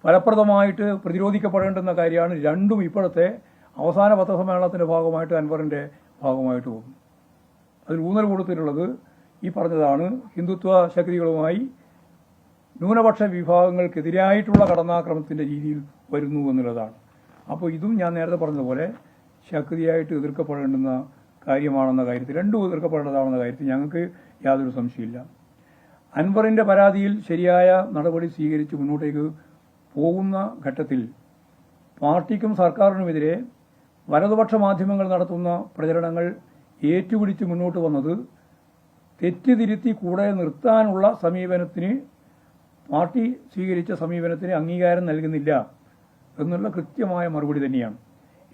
[SPEAKER 1] ഫലപ്രദമായിട്ട് പ്രതിരോധിക്കപ്പെടേണ്ടുന്ന കാര്യമാണ്. രണ്ടും ഇപ്പോഴത്തെ അവസാന പത്രസമ്മേളനത്തിന്റെ ഭാഗമായിട്ട് അൻവറിന്റെ ഭാഗമായിട്ട് പോകും. അതിൽ ഊന്നൽ കൊടുത്തിട്ടുള്ളത് ഈ പറഞ്ഞതാണ്, ഹിന്ദുത്വ ശക്തികളുമായി ന്യൂനപക്ഷ വിഭാഗങ്ങൾക്കെതിരായിട്ടുള്ള കടന്നാക്രമണത്തിന്റെ രീതിയിൽ വരുന്നു എന്നുള്ളതാണ്. അപ്പോൾ ഇതും ഞാൻ നേരത്തെ പറഞ്ഞതുപോലെ ശക്തിയായിട്ട് എതിർക്കപ്പെടേണ്ടുന്ന കാര്യമാണെന്ന കാര്യത്തിൽ, രണ്ടും എതിർക്കപ്പെടേണ്ടതാണെന്ന കാര്യത്തിൽ ഞങ്ങൾക്ക് യാതൊരു സംശയമില്ല. അൻവറിന്റെ പരാതിയിൽ ശരിയായ നടപടി സ്വീകരിച്ച് മുന്നോട്ടേക്ക് പോകുന്ന ഘട്ടത്തിൽ പാർട്ടിക്കും സർക്കാരിനുമെതിരെ വലതുപക്ഷ മാധ്യമങ്ങൾ നടത്തുന്ന പ്രചരണങ്ങൾ ഏറ്റുപിടിച്ച് മുന്നോട്ട് വന്നത് തെറ്റിതിരുത്തി കൂടെ നിർത്താനുള്ള സമീപനത്തിന്, പാർട്ടി സ്വീകരിച്ച സമീപനത്തിന് അംഗീകാരം നൽകുന്നില്ല എന്നുള്ള കൃത്യമായ മറുപടി തന്നെയാണ്.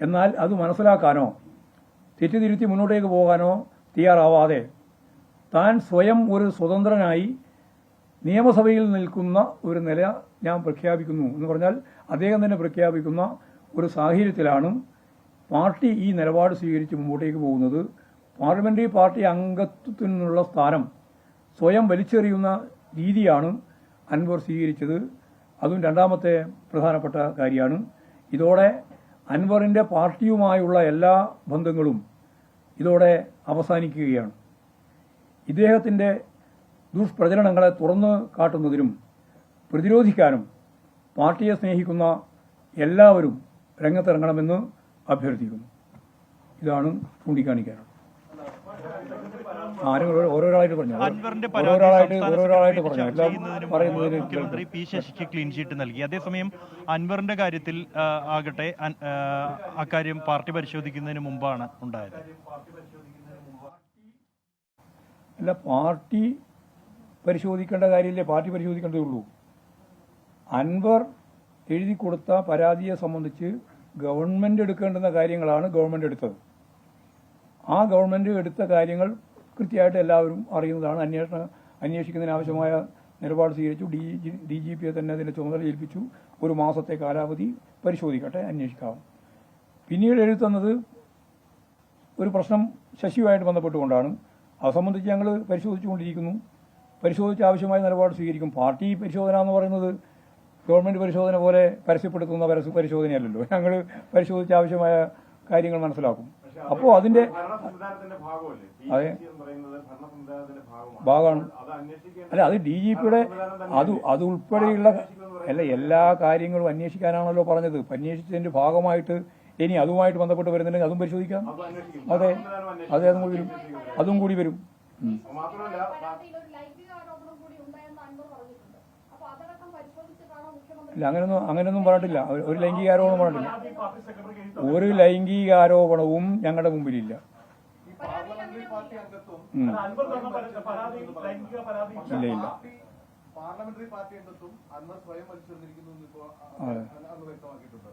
[SPEAKER 1] എന്നാൽ അത് മനസ്സിലാക്കാനോ തെറ്റിതിരുത്തി മുന്നോട്ടേക്ക് പോകാനോ തയ്യാറാവാതെ താൻ സ്വയം ഒരു സ്വതന്ത്രനായി നിയമസഭയിൽ നിൽക്കുന്ന ഒരു നില ഞാൻ പ്രഖ്യാപിക്കുന്നു എന്ന് പറഞ്ഞാൽ അദ്ദേഹം തന്നെ പ്രഖ്യാപിക്കുന്ന ഒരു സാഹചര്യത്തിലാണ് പാർട്ടി ഈ നിലപാട് സ്വീകരിച്ച് മുമ്പോട്ടേക്ക് പോകുന്നത്. പാർലമെന്ററി പാർട്ടി അംഗത്വത്തിനുള്ള സ്ഥാനം സ്വയം വലിച്ചെറിയുന്ന രീതിയാണ് അൻവർ സ്വീകരിച്ചത്. അതും രണ്ടാമത്തെ പ്രധാനപ്പെട്ട കാര്യമാണ്. ഇതോടെ അൻവറിന്റെ പാർട്ടിയുമായുള്ള എല്ലാ ബന്ധങ്ങളും ഇതോടെ അവസാനിക്കുകയാണ്. ഇദ്ദേഹത്തിന്റെ ദുഷ്പ്രചരണങ്ങളെ തുറന്നു കാട്ടുന്നതിനും പ്രതിരോധിക്കാനും പാർട്ടിയെ സ്നേഹിക്കുന്ന എല്ലാവരും രംഗത്തിറങ്ങണമെന്ന് അഭ്യർത്ഥിക്കുന്നു. ഇതാണ് ചൂണ്ടിക്കാണിക്കാനുള്ളത്. ഓരോരാളായിട്ട് പറഞ്ഞു
[SPEAKER 2] മുഖ്യമന്ത്രി പി ശശിക്ക് ക്ലീൻ ചീറ്റ് നൽകി. അതേസമയം അൻവറിന്റെ കാര്യത്തിൽ ആകട്ടെ അക്കാര്യം പാർട്ടി പരിശോധിക്കുന്നതിന് മുമ്പാണ് ഉണ്ടായത്.
[SPEAKER 1] അല്ല, പാർട്ടി പരിശോധിക്കേണ്ട കാര്യമില്ലേ, പാർട്ടി പരിശോധിക്കേണ്ടതേ ഉള്ളൂ. അൻവർ എഴുതി കൊടുത്ത പരാതിയെ സംബന്ധിച്ച് ഗവൺമെന്റ് എടുക്കേണ്ടുന്ന കാര്യങ്ങളാണ് ഗവൺമെന്റ് എടുത്തത്. ആ ഗവൺമെന്റ് എടുത്ത കാര്യങ്ങൾ കൃത്യമായിട്ട് എല്ലാവരും അറിയുന്നതാണ്. അന്വേഷിക്കുന്നതിന് ആവശ്യമായ നിലപാട് സ്വീകരിച്ചു. DGPയെ തന്നെ അതിന്റെ ചുമതല ഏൽപ്പിച്ചു. 1 മാസത്തെ കാലാവധി പരിശോധിക്കട്ടെ, അന്വേഷിക്കാം. പിന്നീട് എഴുതുന്നത് ഒരു പ്രശ്നം ശശിയുമായിട്ട് ബന്ധപ്പെട്ടുകൊണ്ടാണ്. അത് സംബന്ധിച്ച് ഞങ്ങൾ പരിശോധിച്ചുകൊണ്ടിരിക്കുന്നു. പരിശോധിച്ച് ആവശ്യമായ നിലപാട് സ്വീകരിക്കും. പാർട്ടി പരിശോധന എന്ന് പറയുന്നത് ഗവൺമെന്റ് പരിശോധന പോലെ പരസ്യപ്പെടുത്തുന്ന പരിശോധനയല്ലല്ലോ. ഞങ്ങൾ പരിശോധിച്ച് ആവശ്യമായ കാര്യങ്ങൾ മനസ്സിലാക്കും. അപ്പോൾ അതിന്റെ അതെ ഭാഗമാണ്. അല്ല, അത് DGPയുടെ അത് ഉൾപ്പെടെയുള്ള എല്ലാ കാര്യങ്ങളും അന്വേഷിക്കാനാണല്ലോ പറഞ്ഞത്. അന്വേഷിച്ചതിന്റെ ഭാഗമായിട്ട് ഇനി അതുമായിട്ട് ബന്ധപ്പെട്ട് വരുന്നുണ്ടെങ്കിൽ അതും പരിശോധിക്കാം. അതെ അതെ, അതും കൂടി വരും. ഇല്ല, അങ്ങനെയൊന്നും പറഞ്ഞിട്ടില്ല. ഒരു ലൈംഗിക ആരോപണം പറഞ്ഞിട്ടില്ല. ഒരു ലൈംഗിക ആരോപണവും ഞങ്ങളുടെ മുമ്പിലില്ല. ഇല്ല ഇല്ല.
[SPEAKER 3] പാർലമെന്ററി പാർട്ടി അംഗത്വം അൻവർ സ്വയം വലിച്ചെറിഞ്ഞിരിക്കുന്നു.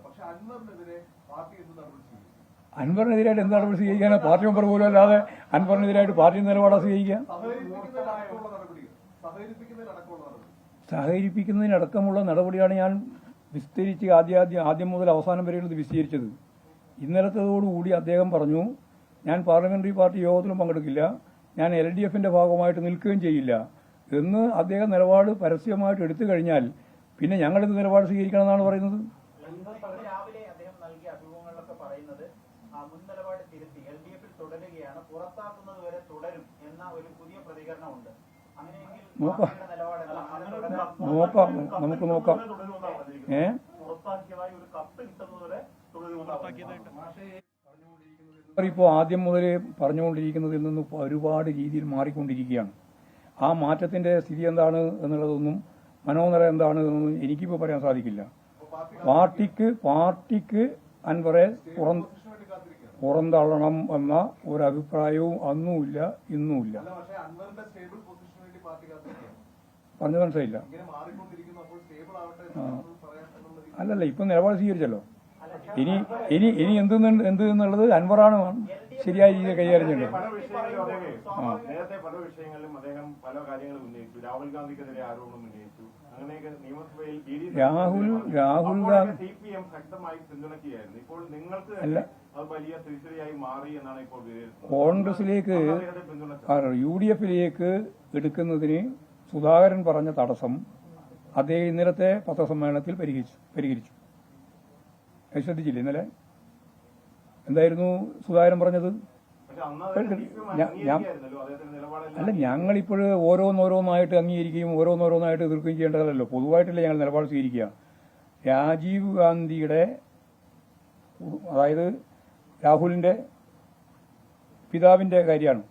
[SPEAKER 3] പക്ഷെ അൻവറിനെതിരെ പാർട്ടി എന്ത് നടപടി സ്വീകരിക്കും?
[SPEAKER 1] അൻവറിനെതിരായിട്ട് എന്ത് നടപടി സ്വീകരിക്കാനാ? പാർട്ടി മെമ്പർ പോലും അല്ലാതെ അൻവറിനെതിരായിട്ട് പാർട്ടി നിലപാടാ സ്വീകരിക്കാം? സഹകരിപ്പിക്കുന്നതിനടക്കമുള്ള നടപടിയാണ് ഞാൻ വിസ്തരിച്ച് ആദ്യം മുതൽ അവസാനം വരെയുള്ളത് വിശദീകരിച്ചത്. ഇന്നലത്തതോടുകൂടി അദ്ദേഹം പറഞ്ഞു, ഞാൻ പാർലമെന്ററി പാർട്ടി യോഗത്തിലും പങ്കെടുക്കില്ല, ഞാൻ LDFന്റെ ഭാഗമായിട്ട് നിൽക്കുകയും ചെയ്യില്ല എന്ന് അദ്ദേഹം നിലപാട് പരസ്യമായിട്ട് എടുത്തു കഴിഞ്ഞാൽ പിന്നെ ഞങ്ങളെന്ത് നിലപാട് സ്വീകരിക്കണം എന്നാണ് പറയുന്നത്?
[SPEAKER 4] രാവിലെ അദ്ദേഹം നൽകിയ അഭിമുഖങ്ങളിലൊക്കെ പറയുന്നത് മുൻ നിലപാട് തിരുത്തി LDFൽ തുടരുകയാണ്, പുറത്താക്കുന്നത് വരെ തുടരും എന്ന ഒരു പുതിയ പ്രതികരണമുണ്ട്.
[SPEAKER 1] നോക്കാം, നമുക്ക് നോക്കാം. ഇപ്പോൾ ആദ്യം മുതൽ പറഞ്ഞുകൊണ്ടിരിക്കുന്നതിൽ നിന്ന് ഒരുപാട് രീതിയിൽ മാറിക്കൊണ്ടിരിക്കുകയാണ്. ആ മാറ്റത്തിന്റെ സ്ഥിതി എന്താണ് എന്നുള്ളതൊന്നും, മനോനില എന്താണ് എന്നൊന്നും എനിക്കിപ്പോൾ പറയാൻ സാധിക്കില്ല. പാർട്ടിക്ക് അൻവറെ പുറന്തള്ളണം എന്ന ഒരു അഭിപ്രായവും അന്നുമില്ല, ഇന്നുമില്ല. പറഞ്ഞു മനസ്സിലായില്ല. അല്ലല്ല, ഇപ്പൊ നിലപാട് സ്വീകരിച്ചല്ലോ. ഇനി എന്ത് എന്നുള്ളത് അൻവറാണ് ശരിയായ രീതിയിൽ കൈകാര്യം ചെയ്യേണ്ടത്.
[SPEAKER 3] നേരത്തെ പല വിഷയങ്ങളിലും അദ്ദേഹം പല കാര്യങ്ങളും ഉന്നയിച്ചു. രാഹുൽ ഗാന്ധിക്കെതിരെ ആരോപണം ഉന്നയിച്ചു. അങ്ങനെയൊക്കെ നിയമസഭയിൽ
[SPEAKER 1] രാഹുൽ ഗാന്ധി
[SPEAKER 3] CPM ശക്തമായി പിന്തുണയ്ക്കുകയായിരുന്നു. ഇപ്പോൾ നിങ്ങൾക്ക് അത് വലിയ തിരിച്ചടിയായി മാറി എന്നാണ് ഇപ്പോൾ
[SPEAKER 1] കോൺഗ്രസിലേക്ക് UDFിലേക്ക് എടുക്കുന്നതിന് സുധാകരൻ പറഞ്ഞ തടസ്സം അദ്ദേഹം ഇന്നലത്തെ പത്രസമ്മേളനത്തിൽ പരിഹരിച്ചു. ശ്രദ്ധിച്ചില്ലേ ഇന്നലെ? എന്തായിരുന്നു സുധാകരൻ പറഞ്ഞത്? അല്ല, ഞങ്ങളിപ്പോൾ ഓരോന്നോരോന്നായിട്ട് അംഗീകരിക്കുകയും ഓരോന്നോരോന്നായിട്ട് എതിർക്കുകയും ചെയ്യേണ്ടതല്ലോ. പൊതുവായിട്ടല്ലേ ഞങ്ങൾ നിലപാട് സ്വീകരിക്കുക. രാജീവ് ഗാന്ധിയുടെ, അതായത് രാഹുലിന്റെ പിതാവിന്റെ കാര്യമാണ്.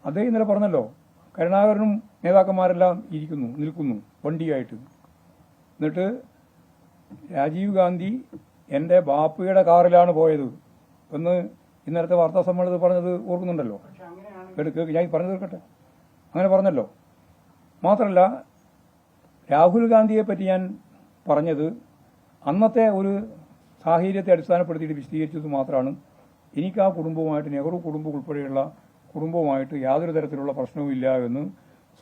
[SPEAKER 1] അദ്ദേഹം ഇന്നലെ പറഞ്ഞല്ലോ, കരുണാകരനും നേതാക്കന്മാരെല്ലാം നിൽക്കുന്നു വണ്ടിയായിട്ട്. എന്നിട്ട് രാജീവ് ഗാന്ധി എന്റെ ബാപ്പയുടെ കാറിലാണ് പോയത് എന്ന് ഇന്നലത്തെ വാർത്താ സമ്മേളനത്തിൽ പറഞ്ഞത് ഓർക്കുന്നുണ്ടല്ലോ. ഞാൻ പറഞ്ഞു തീർക്കട്ടെ. അങ്ങനെ പറഞ്ഞല്ലോ. മാത്രമല്ല, രാഹുൽ ഗാന്ധിയെ പറ്റി ഞാൻ പറഞ്ഞത് അന്നത്തെ ഒരു സാഹചര്യത്തെ അടിസ്ഥാനപ്പെടുത്തിയിട്ട് വിശദീകരിച്ചത് മാത്രമാണ്. എനിക്ക് ആ കുടുംബവുമായിട്ട്, നെഹ്റു കുടുംബം ഉൾപ്പെടെയുള്ള കുടുംബവുമായിട്ട് യാതൊരു തരത്തിലുള്ള പ്രശ്നവുമില്ല എന്ന്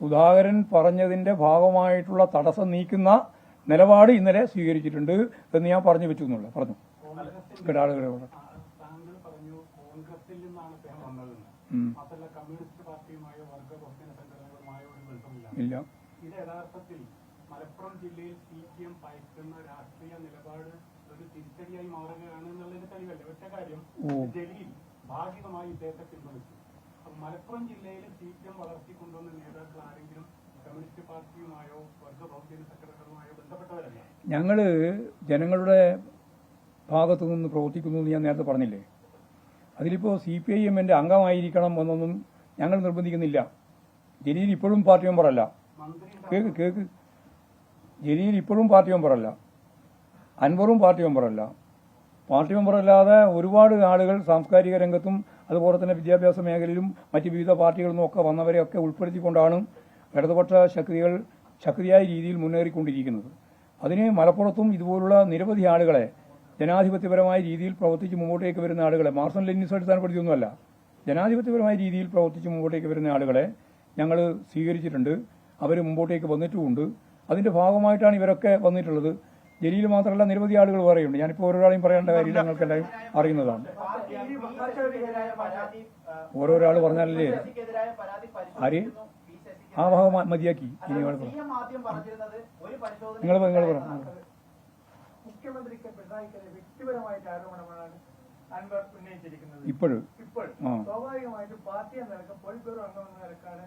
[SPEAKER 1] സുധാകരൻ പറഞ്ഞതിന്റെ ഭാഗമായിട്ടുള്ള തടസ്സം നീക്കുന്ന നിലപാട് ഇന്നലെ സ്വീകരിച്ചിട്ടുണ്ട് എന്ന് ഞാൻ പറഞ്ഞു വെച്ചു എന്നുള്ള പറഞ്ഞു ആളുകളെ
[SPEAKER 5] താങ്കൾ പറഞ്ഞു കോൺഗ്രസിൽ നിന്നാണ് അദ്ദേഹം വന്നതെന്ന്. മാത്രമല്ല കമ്മ്യൂണിസ്റ്റ് പാർട്ടിയുമായോ വർഗ ബഹുജന സംഘടനകളുമായോ ഒരു ബന്ധമില്ല.
[SPEAKER 1] ഇല്ല.
[SPEAKER 5] ഇത് യഥാർത്ഥത്തിൽ മലപ്പുറം ജില്ലയിൽ CPM പയക്കുന്ന രാഷ്ട്രീയ നിലപാട് ഒരു തിരിച്ചടിയായി മാറുകയാണ് എന്നുള്ളതിന് തെളിവല്ലേ? ഒറ്റ കാര്യം, ജലീൽ ഭാഗികമായി ഇദ്ദേഹത്തെ പിന്തുണച്ചു. അപ്പൊ മലപ്പുറം ജില്ലയിൽ CPM വളർത്തിക്കൊണ്ടുവന്ന നേതാക്കൾ ആരെങ്കിലും കമ്മ്യൂണിസ്റ്റ് പാർട്ടിയുമായോ വർഗ ബഹുജന സംഘടനകളുമായോ ബന്ധപ്പെട്ടവരല്ല.
[SPEAKER 1] ഞങ്ങള് ജനങ്ങളുടെ ഭാഗത്തു നിന്ന് പ്രവർത്തിക്കുന്നു എന്ന് ഞാൻ നേരത്തെ പറഞ്ഞില്ലേ. അതിലിപ്പോൾ CPIM-ന്റെ അംഗമായിരിക്കണം എന്നൊന്നും ഞങ്ങൾ നിർബന്ധിക്കുന്നില്ല. ജലീൽ ഇപ്പോഴും പാർട്ടി മെമ്പറല്ല. കേക്ക് ജലീൽ ഇപ്പോഴും പാർട്ടി മെമ്പറല്ല. അൻവറും പാർട്ടി മെമ്പറല്ല. പാർട്ടി മെമ്പറല്ലാതെ ഒരുപാട് ആളുകൾ സാംസ്കാരിക രംഗത്തും അതുപോലെ തന്നെ വിദ്യാഭ്യാസ മേഖലയിലും മറ്റ് വിവിധ പാർട്ടികളിൽ നിന്നൊക്കെ വന്നവരെയൊക്കെ ഉൾപ്പെടുത്തിക്കൊണ്ടാണ് ഇടതുപക്ഷ ശക്തിയായ രീതിയിൽ മുന്നേറിക്കൊണ്ടിരിക്കുന്നത്. അതിന് മലപ്പുറത്തും ഇതുപോലുള്ള നിരവധി ആളുകളെ ജനാധിപത്യപരമായ രീതിയിൽ പ്രവർത്തിച്ച് മുമ്പോട്ടേക്ക് വരുന്ന ആളുകളെ മാർക്സിസ്റ്റ് ലെനിനിസ്റ്റ് അടിസ്ഥാനപ്പെടുത്തിയൊന്നുമല്ല, ജനാധിപത്യപരമായ രീതിയിൽ പ്രവർത്തിച്ച് മുമ്പോട്ടേക്ക് വരുന്ന ആളുകളെ ഞങ്ങൾ സ്വീകരിച്ചിട്ടുണ്ട്. അവർ മുമ്പോട്ടേക്ക് വന്നിട്ടുമുണ്ട്. അതിന്റെ ഭാഗമായിട്ടാണ് ഇവരൊക്കെ വന്നിട്ടുള്ളത്. ജലീൽ മാത്രമല്ല, നിരവധി ആളുകൾ വേറെയുണ്ട്. ഞാനിപ്പോൾ ഓരോരാളെയും പറയേണ്ട കാര്യമില്ല, ഞങ്ങൾക്കെല്ലാം അറിയുന്നതാണ്. ഓരോരാൾ പറഞ്ഞാലല്ലേ ആര് ആ ഭാഗം മതിയാക്കി. ഇനി നിങ്ങൾ പറഞ്ഞു.
[SPEAKER 6] മുഖ്യമന്ത്രിക്ക് പിണറായിക്കെതിരെ വ്യക്തിപരമായിട്ട് ആരോപണമാണ് അൻവർ ഉന്നയിച്ചിരിക്കുന്നത്.
[SPEAKER 1] ഇപ്പോഴും
[SPEAKER 6] സ്വാഭാവികമായിട്ടും പാർട്ടി എന്ന നിലക്ക് പോളിറ്റ് ബ്യൂറോ അംഗം എന്ന നിലക്കാണ്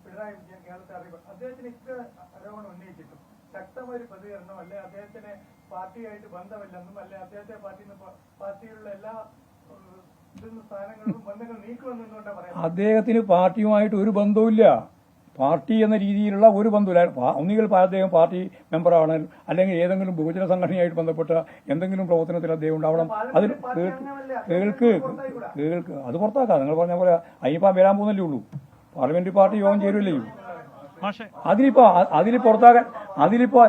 [SPEAKER 6] പിണറായി വിജയൻ കേരളത്തെ അറിയുന്നത്. അദ്ദേഹത്തിന് ഇത്ര ആരോപണം ഉന്നയിച്ചിട്ടും ശക്തമായ ഒരു പ്രതികരണം, അല്ലെ അദ്ദേഹത്തിന് പാർട്ടിയായിട്ട് ബന്ധമില്ലെന്നും, അല്ലെ അദ്ദേഹത്തെ പാർട്ടിയിലുള്ള എല്ലാ സ്ഥാനങ്ങളിലും ബന്ധങ്ങൾ നീക്കുമെന്നുകൊണ്ടാണ് പറയുന്നത്.
[SPEAKER 1] അദ്ദേഹത്തിന് പാർട്ടിയുമായിട്ട് ഒരു ബന്ധവുമില്ല. പാർട്ടി എന്ന രീതിയിലുള്ള ഒരു ബന്ധമില്ല. ഒന്നുകിൽ അദ്ദേഹം പാർട്ടി മെമ്പറാണ്, അല്ലെങ്കിൽ ഏതെങ്കിലും ബഹുജന സംഘടനയായിട്ട് ബന്ധപ്പെട്ട എന്തെങ്കിലും പ്രവർത്തനത്തിൽ അദ്ദേഹം ഉണ്ടാവണം. അതിൽ കേൾക്ക് അത് പുറത്താക്കാം. നിങ്ങൾ പറഞ്ഞ പോലെ അതിനിപ്പോ വരാൻ പോകുന്നല്ലേ ഉള്ളൂ. പാർലമെന്റ് പാർട്ടി യോഗം ചേരുമല്ലേ. അതിലിപ്പോ പുറത്താക്കാൻ അതിലിപ്പോ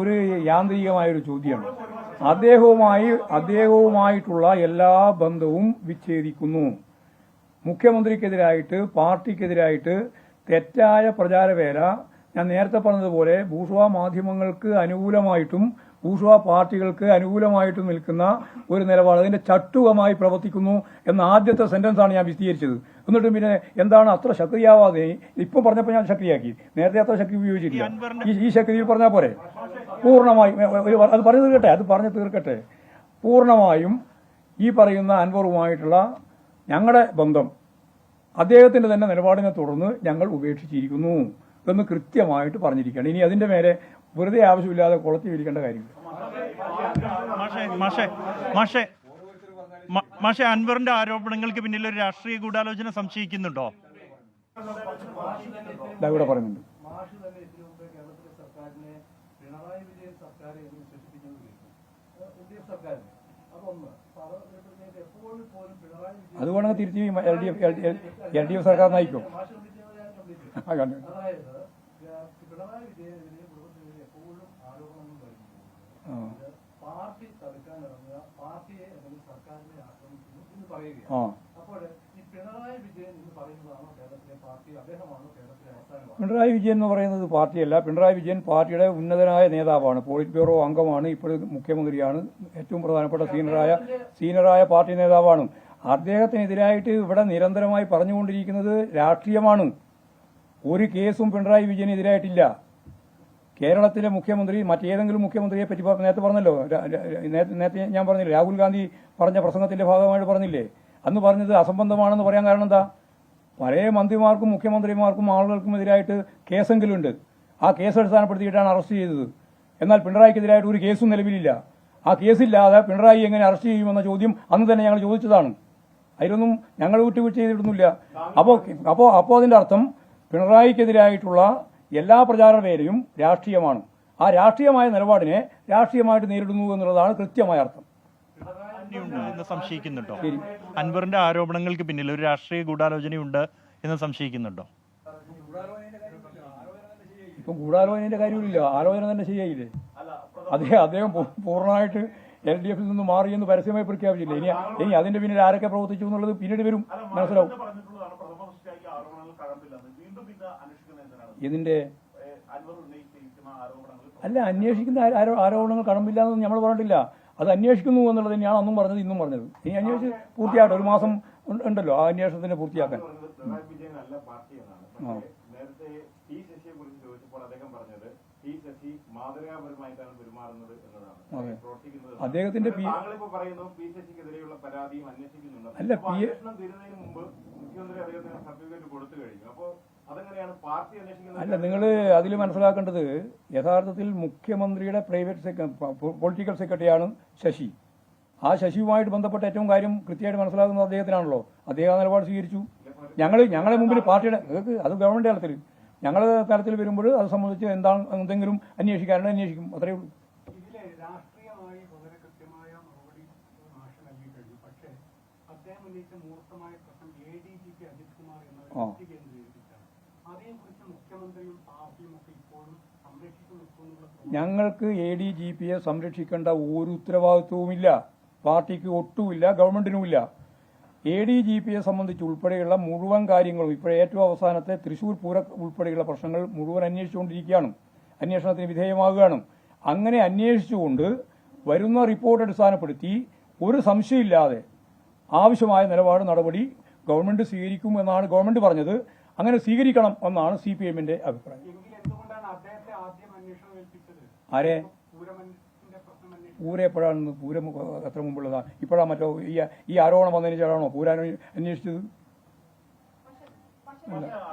[SPEAKER 1] ഒരു യാന്ത്രികമായ ഒരു ചോദ്യമാണ്. അദ്ദേഹവുമായിട്ടുള്ള എല്ലാ ബന്ധവും വിച്ഛേദിക്കുന്നു. മുഖ്യമന്ത്രിക്കെതിരായിട്ട് പാർട്ടിക്കെതിരായിട്ട് തെറ്റായ പ്രചാരവേല, ഞാൻ നേരത്തെ പറഞ്ഞതുപോലെ ബൂർഷ്വാ മാധ്യമങ്ങൾക്ക് അനുകൂലമായിട്ടും ബൂർഷ്വാ പാർട്ടികൾക്ക് അനുകൂലമായിട്ടും നിൽക്കുന്ന ഒരു നിലപാട് അതിന്റെ ചട്ടുകമായി പ്രവർത്തിക്കുന്നു എന്ന ആദ്യത്തെ സെന്റൻസാണ് ഞാൻ വിശദീകരിച്ചത്. എന്നിട്ടും പിന്നെ എന്താണ് അത്ര ശക്തിയാവാതെ ഇപ്പം പറഞ്ഞപ്പോൾ ഞാൻ ശക്തിയാക്കി. നേരത്തെ അത്ര ശക്തി ഉപയോഗിച്ചിട്ടില്ല. ഈ ശക്തിയിൽ പറഞ്ഞാൽ പോരെ? പൂർണ്ണമായും അത് പറഞ്ഞു തീർക്കട്ടെ. പൂർണ്ണമായും ഈ പറയുന്ന അൻവറുമായിട്ടുള്ള ഞങ്ങളുടെ ബന്ധം അദ്ദേഹത്തിന്റെ തന്നെ നിലപാടിനെ തുടർന്ന് ഞങ്ങൾ ഉപേക്ഷിച്ചിരിക്കുന്നു എന്ന് കൃത്യമായിട്ട് പറഞ്ഞിരിക്കുകയാണ്. ഇനി അതിന്റെ മേലെ വെറുതെ ആവശ്യമില്ലാതെ കുളത്തി വിരിക്കേണ്ട കാര്യമില്ല.
[SPEAKER 2] മാഷെ, അൻവറിന്റെ ആരോപണങ്ങൾക്ക് പിന്നിൽ ഒരു രാഷ്ട്രീയ ഗൂഢാലോചന സംശയിക്കുന്നുണ്ടോ?
[SPEAKER 1] ഇവിടെ പറയുന്നുണ്ട്. അതുകൊണ്ടാണ് തിരിച്ച് LDF സർക്കാർ നയിക്കും.
[SPEAKER 6] പാർട്ടി തടുക്കാനിറങ്ങുക, പാർട്ടിയെ അല്ലെങ്കിൽ സർക്കാരിനെ ആക്രമിക്കുന്നു എന്ന് പറയുക. അപ്പോൾ ഈ പിണറായി വിജയൻ എന്ന് പറയുന്നതാണോ കേരളത്തിലെ പാർട്ടി? അദ്ദേഹമാണോ കേരളത്തിലെ അവസാനം?
[SPEAKER 1] പിണറായി വിജയൻ എന്ന് പറയുന്നത് പാർട്ടിയല്ല. പിണറായി വിജയൻ പാർട്ടിയുടെ ഉന്നതനായ നേതാവാണ്, പോളിറ്റ് ബ്യൂറോ അംഗമാണ്, ഇപ്പോഴും മുഖ്യമന്ത്രിയാണ്, ഏറ്റവും പ്രധാനപ്പെട്ട സീനിയറായ പാർട്ടി നേതാവാണ്. അദ്ദേഹത്തിനെതിരായിട്ട് ഇവിടെ നിരന്തരമായി പറഞ്ഞുകൊണ്ടിരിക്കുന്നത് രാഷ്ട്രീയമാണ്. ഒരു കേസും പിണറായി വിജയനെതിരായിട്ടില്ല. കേരളത്തിലെ മുഖ്യമന്ത്രി മറ്റേതെങ്കിലും മുഖ്യമന്ത്രിയെ പറ്റി നേരത്തെ പറഞ്ഞല്ലോ, നേരത്തെ ഞാൻ പറഞ്ഞില്ലേ, രാഹുൽ ഗാന്ധി പറഞ്ഞ പ്രസംഗത്തിന്റെ ഭാഗമായിട്ട് പറഞ്ഞില്ലേ, അന്ന് പറഞ്ഞത് അസംബന്ധമാണെന്ന് പറയാൻ കാരണം എന്താ? പല മന്ത്രിമാർക്കും മുഖ്യമന്ത്രിമാർക്കും ആളുകൾക്കും എതിരായിട്ട് കേസെങ്കിലും ഉണ്ട്. ആ കേസ് അടിസ്ഥാനപ്പെടുത്തിയിട്ടാണ് അറസ്റ്റ് ചെയ്തത്. എന്നാൽ പിണറായിക്കെതിരായിട്ട് ഒരു കേസും നിലവിലില്ല. ആ കേസില്ലാതെ പിണറായി എങ്ങനെ അറസ്റ്റ് ചെയ്യുമെന്ന ചോദ്യം അന്ന് തന്നെ ഞങ്ങൾ ചോദിച്ചതാണ്. അതിലൊന്നും ഞങ്ങൾ വിട്ടുവീഴ്ച ചെയ്തിട്ടൊന്നുമില്ല. അപ്പോൾ അതിന്റെ അർത്ഥം പിണറായിക്കെതിരായിട്ടുള്ള എല്ലാ പ്രചാരണവേലയും രാഷ്ട്രീയമാണ്. ആ രാഷ്ട്രീയമായ നിലപാടിനെ രാഷ്ട്രീയമായിട്ട് നേരിടുന്നു എന്നുള്ളതാണ് കൃത്യമായ അർത്ഥം.
[SPEAKER 2] എന്ന് സംശയിക്കുന്നുണ്ടോ? അൻവറിന്റെ ആരോപണങ്ങൾക്ക് പിന്നിൽ ഒരു രാഷ്ട്രീയ ഗൂഢാലോചനയുണ്ട് എന്ന് സംശയിക്കുന്നുണ്ടോ?
[SPEAKER 1] ഇപ്പം ഗൂഢാലോചനയുടെ കാര്യമില്ല, ആലോചന തന്നെ ശരിയായില്ലേ? അദ്ദേഹം പൂർണ്ണമായിട്ട് LDF നിന്ന് മാറിയെന്ന് പരസ്യമായി പ്രഖ്യാപിച്ചില്ലേ? ഇനി അതിന്റെ പിന്നിൽ ആരൊക്കെ പ്രവർത്തിച്ചു എന്നുള്ളത് പിന്നീട് വരും, മനസ്സിലാവും. ഇതിന്റെ
[SPEAKER 4] അൻവർ ഉന്നയിച്ചിരിക്കുന്ന ആരോപണങ്ങൾ
[SPEAKER 1] അല്ല, അന്വേഷിക്കുന്ന ആരോപണങ്ങൾ കടമ്പില്ല എന്ന് നമ്മൾ പറഞ്ഞിട്ടില്ല. അത് അന്വേഷിക്കുന്നു എന്നുള്ളത് തന്നെയാണ് അന്നും പറഞ്ഞത് ഇന്നും പറഞ്ഞത്. ഇനി അന്വേഷിച്ച് പൂർത്തിയാകട്ടെ. ഒരു മാസം ഉണ്ടല്ലോ ആ അന്വേഷണത്തിന് പൂർത്തിയാക്കാൻ.
[SPEAKER 3] പിണറായി വിജയൻ അല്ല പാർട്ടി എന്നാണ്. പക്ഷേ നേരത്തെ ടി ശശിയെ കുറിച്ച് ചോദിച്ചപ്പോൾ അദ്ദേഹം പറഞ്ഞത് ടി ശശി മാതൃകാപരമായിട്ടാണ് പെരുമാറുന്നത് എന്നതാണ്, പ്രവർത്തിക്കുന്നത്.
[SPEAKER 1] അദ്ദേഹത്തിന്റെ
[SPEAKER 3] താങ്കളിപ്പോ പറയുന്നു പി ശശിക്കെതിരെയുള്ള പരാതിയും അന്വേഷിക്കുന്നുണ്ട്.
[SPEAKER 1] അല്ല,
[SPEAKER 3] അന്വേഷണം തീരുന്നതിന് മുമ്പ് മുഖ്യമന്ത്രി അദ്ദേഹത്തിന് സർട്ടിഫിക്കറ്റ് കൊടുത്തു കഴിഞ്ഞു. അപ്പോ അതെങ്ങനെയാണ് പാർട്ടി അന്വേഷിക്കുന്നത്?
[SPEAKER 1] അല്ല, നിങ്ങൾ അതിൽ മനസ്സിലാക്കേണ്ടത് യഥാർത്ഥത്തിൽ മുഖ്യമന്ത്രിയുടെ പൊളിറ്റിക്കൽ സെക്രട്ടറിയാണ് ശശി. ആ ശശിയുമായിട്ട് ബന്ധപ്പെട്ട ഏറ്റവും കാര്യം കൃത്യമായിട്ട് മനസ്സിലാക്കുന്നത് അദ്ദേഹത്തിനാണല്ലോ. അദ്ദേഹം ആ നിലപാട് സ്വീകരിച്ചു. ഞങ്ങളെ മുമ്പിൽ പാർട്ടിയുടെ അത് ഗവൺമെന്റ് തലത്തിൽ ഞങ്ങളുടെ തലത്തിൽ വരുമ്പോൾ അത് സംബന്ധിച്ച് എന്തെങ്കിലും അന്വേഷിക്കാനുണ്ട് അന്വേഷിക്കും, അത്രയേ ഉള്ളൂ.
[SPEAKER 5] ഇതിലെ രാഷ്ട്രീയമായി വളരെ കൃത്യമായ മറുപടി മാഷ് നൽകി കഴിഞ്ഞു. പക്ഷേ അദ്ദേഹം ഉന്നയിച്ച മൂർത്തമായ പ്രശ്നം ADGP അജിത് കുമാർ എന്ന വ്യക്തി കേന്ദ്രീകരിച്ചാണ്. അതേക്കുറിച്ച് മുഖ്യമന്ത്രിയും പാർട്ടിയും ഒക്കെ ഇപ്പോഴും സംരക്ഷിച്ചു നിൽക്കുന്നുള്ള
[SPEAKER 1] ഞങ്ങൾക്ക് ADGPയെ സംരക്ഷിക്കേണ്ട ഒരു ഉത്തരവാദിത്വവുമില്ല, പാർട്ടിക്ക് ഒട്ടുമില്ല, ഗവൺമെന്റിനുമില്ല. ADGPയെ സംബന്ധിച്ച് ഉൾപ്പെടെയുള്ള മുഴുവൻ കാര്യങ്ങളും ഇപ്പോൾ ഏറ്റവും അവസാനത്തെ തൃശൂർ പൂര ഉൾപ്പെടെയുള്ള പ്രശ്നങ്ങൾ മുഴുവൻ അന്വേഷിച്ചുകൊണ്ടിരിക്കുകയാണ്, അന്വേഷണത്തിന് വിധേയമാകുകയാണ്. അങ്ങനെ അന്വേഷിച്ചുകൊണ്ട് വരുന്ന റിപ്പോർട്ട് അടിസ്ഥാനപ്പെടുത്തി ഒരു സംശയമില്ലാതെ ആവശ്യമായ നിലപാട് നടപടി ഗവൺമെന്റ് സ്വീകരിക്കും എന്നാണ് ഗവൺമെന്റ് പറഞ്ഞത്. അങ്ങനെ സ്വീകരിക്കണം എന്നാണ് CPMന്റെ അഭിപ്രായം.
[SPEAKER 5] എന്തുകൊണ്ടാണ് അദ്ദേഹത്തെ ആദ്യം അന്വേഷണം ഏൽപ്പിച്ചത്?
[SPEAKER 1] ആരെ?
[SPEAKER 5] പൂരമന്റെ പ്രശ്നം അന്വേഷിച്ചത്
[SPEAKER 1] പൂരം എപ്പോഴാണ്? പൂരം എത്ര മുമ്പുള്ളതാണ്? ഇപ്പോഴാണ് മറ്റോ ഈ ആരോപണം വന്നതിന് ശേഷമാണോ പൂരം അന്വേഷിച്ചത്?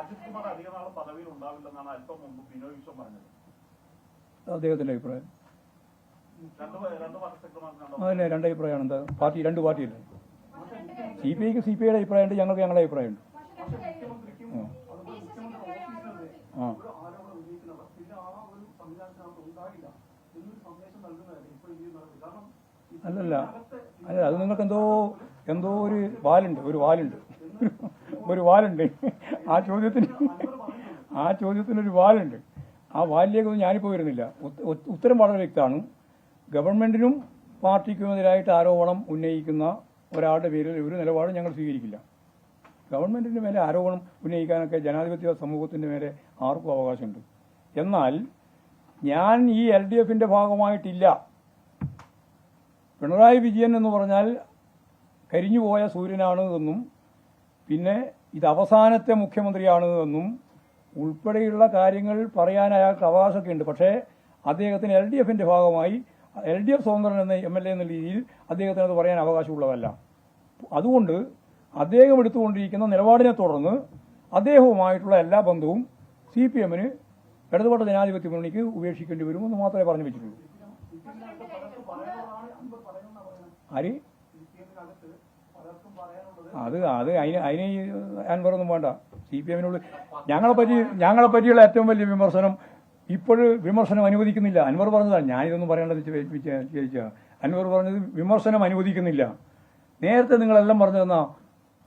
[SPEAKER 4] അജിത് കുമാർ അധിക നാൾ പദവിയിൽ ഉണ്ടാവില്ലെന്നാണ് അല്പം മുമ്പ് ബിനോയ് വിശ്വം പറഞ്ഞത്.
[SPEAKER 1] അദ്ദേഹത്തിന്റെ അഭിപ്രായം
[SPEAKER 4] രണ്ട് വർഷത്തേക്ക്
[SPEAKER 1] അതന്നെ. രണ്ട് അഭിപ്രായമാണ്. എന്താ രണ്ട് പാർട്ടിയല്ലേ? CPIക്ക് CPIയുടെ അഭിപ്രായമുണ്ട്, ഞങ്ങൾക്ക് ഞങ്ങളുടെ അഭിപ്രായമുണ്ട്. അല്ലല്ല, അല്ല, അത് നിങ്ങൾക്ക് എന്തോ ഒരു വാലുണ്ട്. ആ ചോദ്യത്തിനൊരു വാലുണ്ട്. ആ വാലിലേക്കൊന്നും ഞാനിപ്പോൾ വരുന്നില്ല. ഉത്തരം വളരെ വ്യക്തമാണ്. ഗവൺമെന്റിനും പാർട്ടിക്കുമെതിരായിട്ട് ആരോപണം ഉന്നയിക്കുന്ന ഒരാളുടെ പേരിൽ ഒരു നിലപാടും ഞങ്ങൾ സ്വീകരിക്കില്ല. ഗവൺമെന്റിന്റെ മേലെ ആരോപണം ഉന്നയിക്കാനൊക്കെ ജനാധിപത്യ സമൂഹത്തിന്റെ മേലെ ആർക്കും അവകാശമുണ്ട്. എന്നാൽ ഞാൻ ഈ LDFന്റെ ഭാഗമായിട്ടില്ല. പിണറായി വിജയൻ എന്ന് പറഞ്ഞാൽ കരിഞ്ഞുപോയ സൂര്യനാണ് എന്നും പിന്നെ ഇത് അവസാനത്തെ മുഖ്യമന്ത്രിയാണ് എന്നും ഉൾപ്പെടെയുള്ള കാര്യങ്ങൾ പറയാൻ അയാൾക്ക് അവകാശമൊക്കെ ഉണ്ട്. പക്ഷേ അദ്ദേഹത്തിന് LDFന്റെ ഭാഗമായി LDF സ്വതന്ത്രൻ എന്ന MLA എന്ന രീതിയിൽ അദ്ദേഹത്തിന് അത് പറയാൻ അവകാശമുള്ളതല്ല. അതുകൊണ്ട് അദ്ദേഹം എടുത്തുകൊണ്ടിരിക്കുന്ന നിലപാടിനെ തുടർന്ന് അദ്ദേഹവുമായിട്ടുള്ള എല്ലാ ബന്ധവും CPMന് ഇടതുപക്ഷ ജനാധിപത്യ മുന്നണിക്ക് ഉപേക്ഷിക്കേണ്ടി വരുമെന്ന് മാത്രമേ പറഞ്ഞു വെച്ചിട്ടുള്ളൂ. ആര്? അത് അതിന് അൻവറൊന്നും വേണ്ട. CPMനോട് ഞങ്ങളെ പറ്റിയുള്ള ഏറ്റവും വലിയ വിമർശനം ഇപ്പോഴും വിമർശനം അനുവദിക്കുന്നില്ല. അൻവർ പറഞ്ഞതാണ്, ഞാനിതൊന്നും പറയേണ്ടത് ചോദിച്ചാൽ അൻവർ പറഞ്ഞത് വിമർശനം അനുവദിക്കുന്നില്ല. നേരത്തെ നിങ്ങളെല്ലാം പറഞ്ഞു തന്ന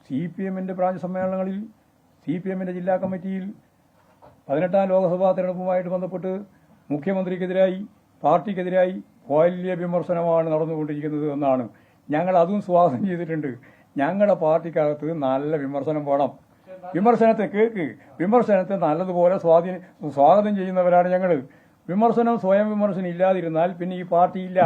[SPEAKER 1] CPMന്റെ ബ്രാഞ്ച് സമ്മേളനങ്ങളിൽ CPMന്റെ ജില്ലാ കമ്മിറ്റിയിൽ 18ാം ലോക്സഭാ തെരഞ്ഞെടുപ്പുമായിട്ട് ബന്ധപ്പെട്ട് മുഖ്യമന്ത്രിക്കെതിരായി പാർട്ടിക്കെതിരായി വലിയ വിമർശനമാണ് നടന്നുകൊണ്ടിരിക്കുന്നത് എന്നാണ്. ഞങ്ങൾ അതും സ്വാഗതം ചെയ്തിട്ടുണ്ട്. ഞങ്ങളുടെ പാർട്ടിക്കകത്ത് നല്ല വിമർശനം വേണം. വിമർശനത്തെ നല്ലതുപോലെ സ്വാഗതം ചെയ്യുന്നവരാണ് ഞങ്ങൾ. സ്വയം വിമർശനം ഇല്ലാതിരുന്നാൽ പിന്നെ ഈ പാർട്ടിയില്ല.